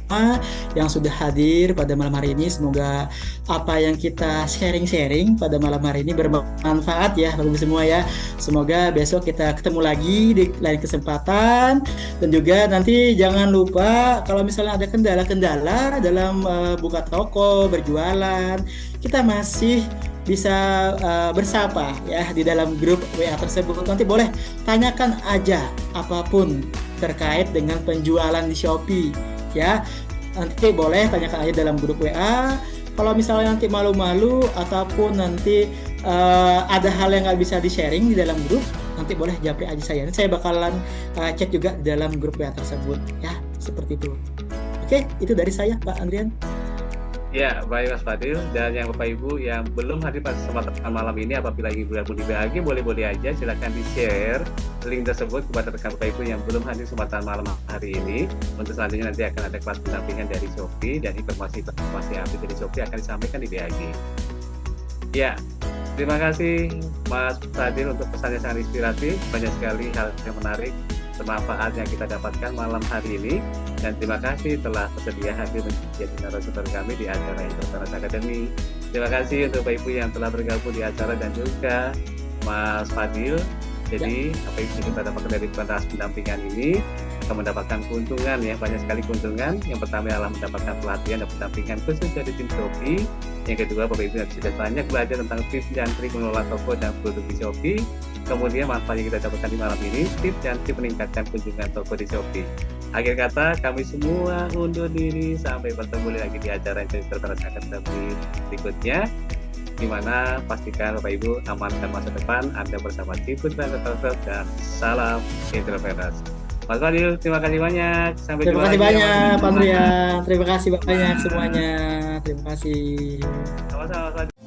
yang sudah hadir pada malam hari ini. Semoga apa yang kita sharing-sharing pada malam hari ini bermanfaat ya Bapak Ibu semua ya. Semoga besok kita ketemu lagi di lain kesempatan. Dan juga nanti jangan lupa kalau misalnya ada kendala-kendala dalam buka toko, berjualan, kita masih bisa bersapa ya di dalam grup WA tersebut. Nanti boleh tanyakan aja apapun terkait dengan penjualan di Shopee ya. Nanti boleh tanyakan aja dalam grup WA. Kalau misalnya nanti malu-malu ataupun nanti ada hal yang nggak bisa di-sharing di dalam grup, nanti boleh japri aja saya. Nanti saya bakalan chat juga di dalam grup WA tersebut ya, seperti itu. Oke, itu dari saya Pak Andrian. Ya, baik Mas Fadil. Dan yang Bapak Ibu yang belum hadir pada kesempatan malam ini, apabila ingin bergabung di BAG, boleh-boleh aja silakan di-share link tersebut kepada rekan Bapak Ibu yang belum hadir kesempatan malam hari ini. Untuk selanjutnya nanti akan ada kelas pendampingan dari Shopee dan informasi update dari Shopee akan disampaikan di BAG. Ya, terima kasih Mas Fadil untuk pesannya sangat inspiratif. Banyak sekali hal yang menarik, bermanfaat yang kita dapatkan malam hari ini. Dan terima kasih telah bersedia hadir menjadi narasumber kami di acara Entrepreneurs Academy. Terima kasih untuk Bapak Ibu yang telah bergabung di acara dan juga Mas Fadil. Jadi apa yang kita dapatkan dari kelas pendampingan ini akan mendapatkan keuntungan ya, banyak sekali keuntungan. Yang pertama adalah mendapatkan pelatihan dan pendampingan khusus dari tim Shopee. Yang kedua, Bapak Ibu sudah banyak belajar tentang tips dan trik mengelola toko dan produk di Shopee. Kemudian manfaat yang kita dapatkan di malam ini, tips dan trik meningkatkan kunjungan toko di Shopee. Akhir kata, kami semua undur diri sampai bertemu lagi di acara Entrepreneurs Academy berikutnya. Di mana pastikan Bapak Ibu amankan masa depan Anda bersama tim Entrepreneurs dan salam Entrepreneurs. Mas Fadil, terima kasih banyak. Sampai Terima jumpa kasih lagi, banyak Pak Andrian. Terima kasih banyak semuanya. Terima kasih. Sama-sama Mas Fadil.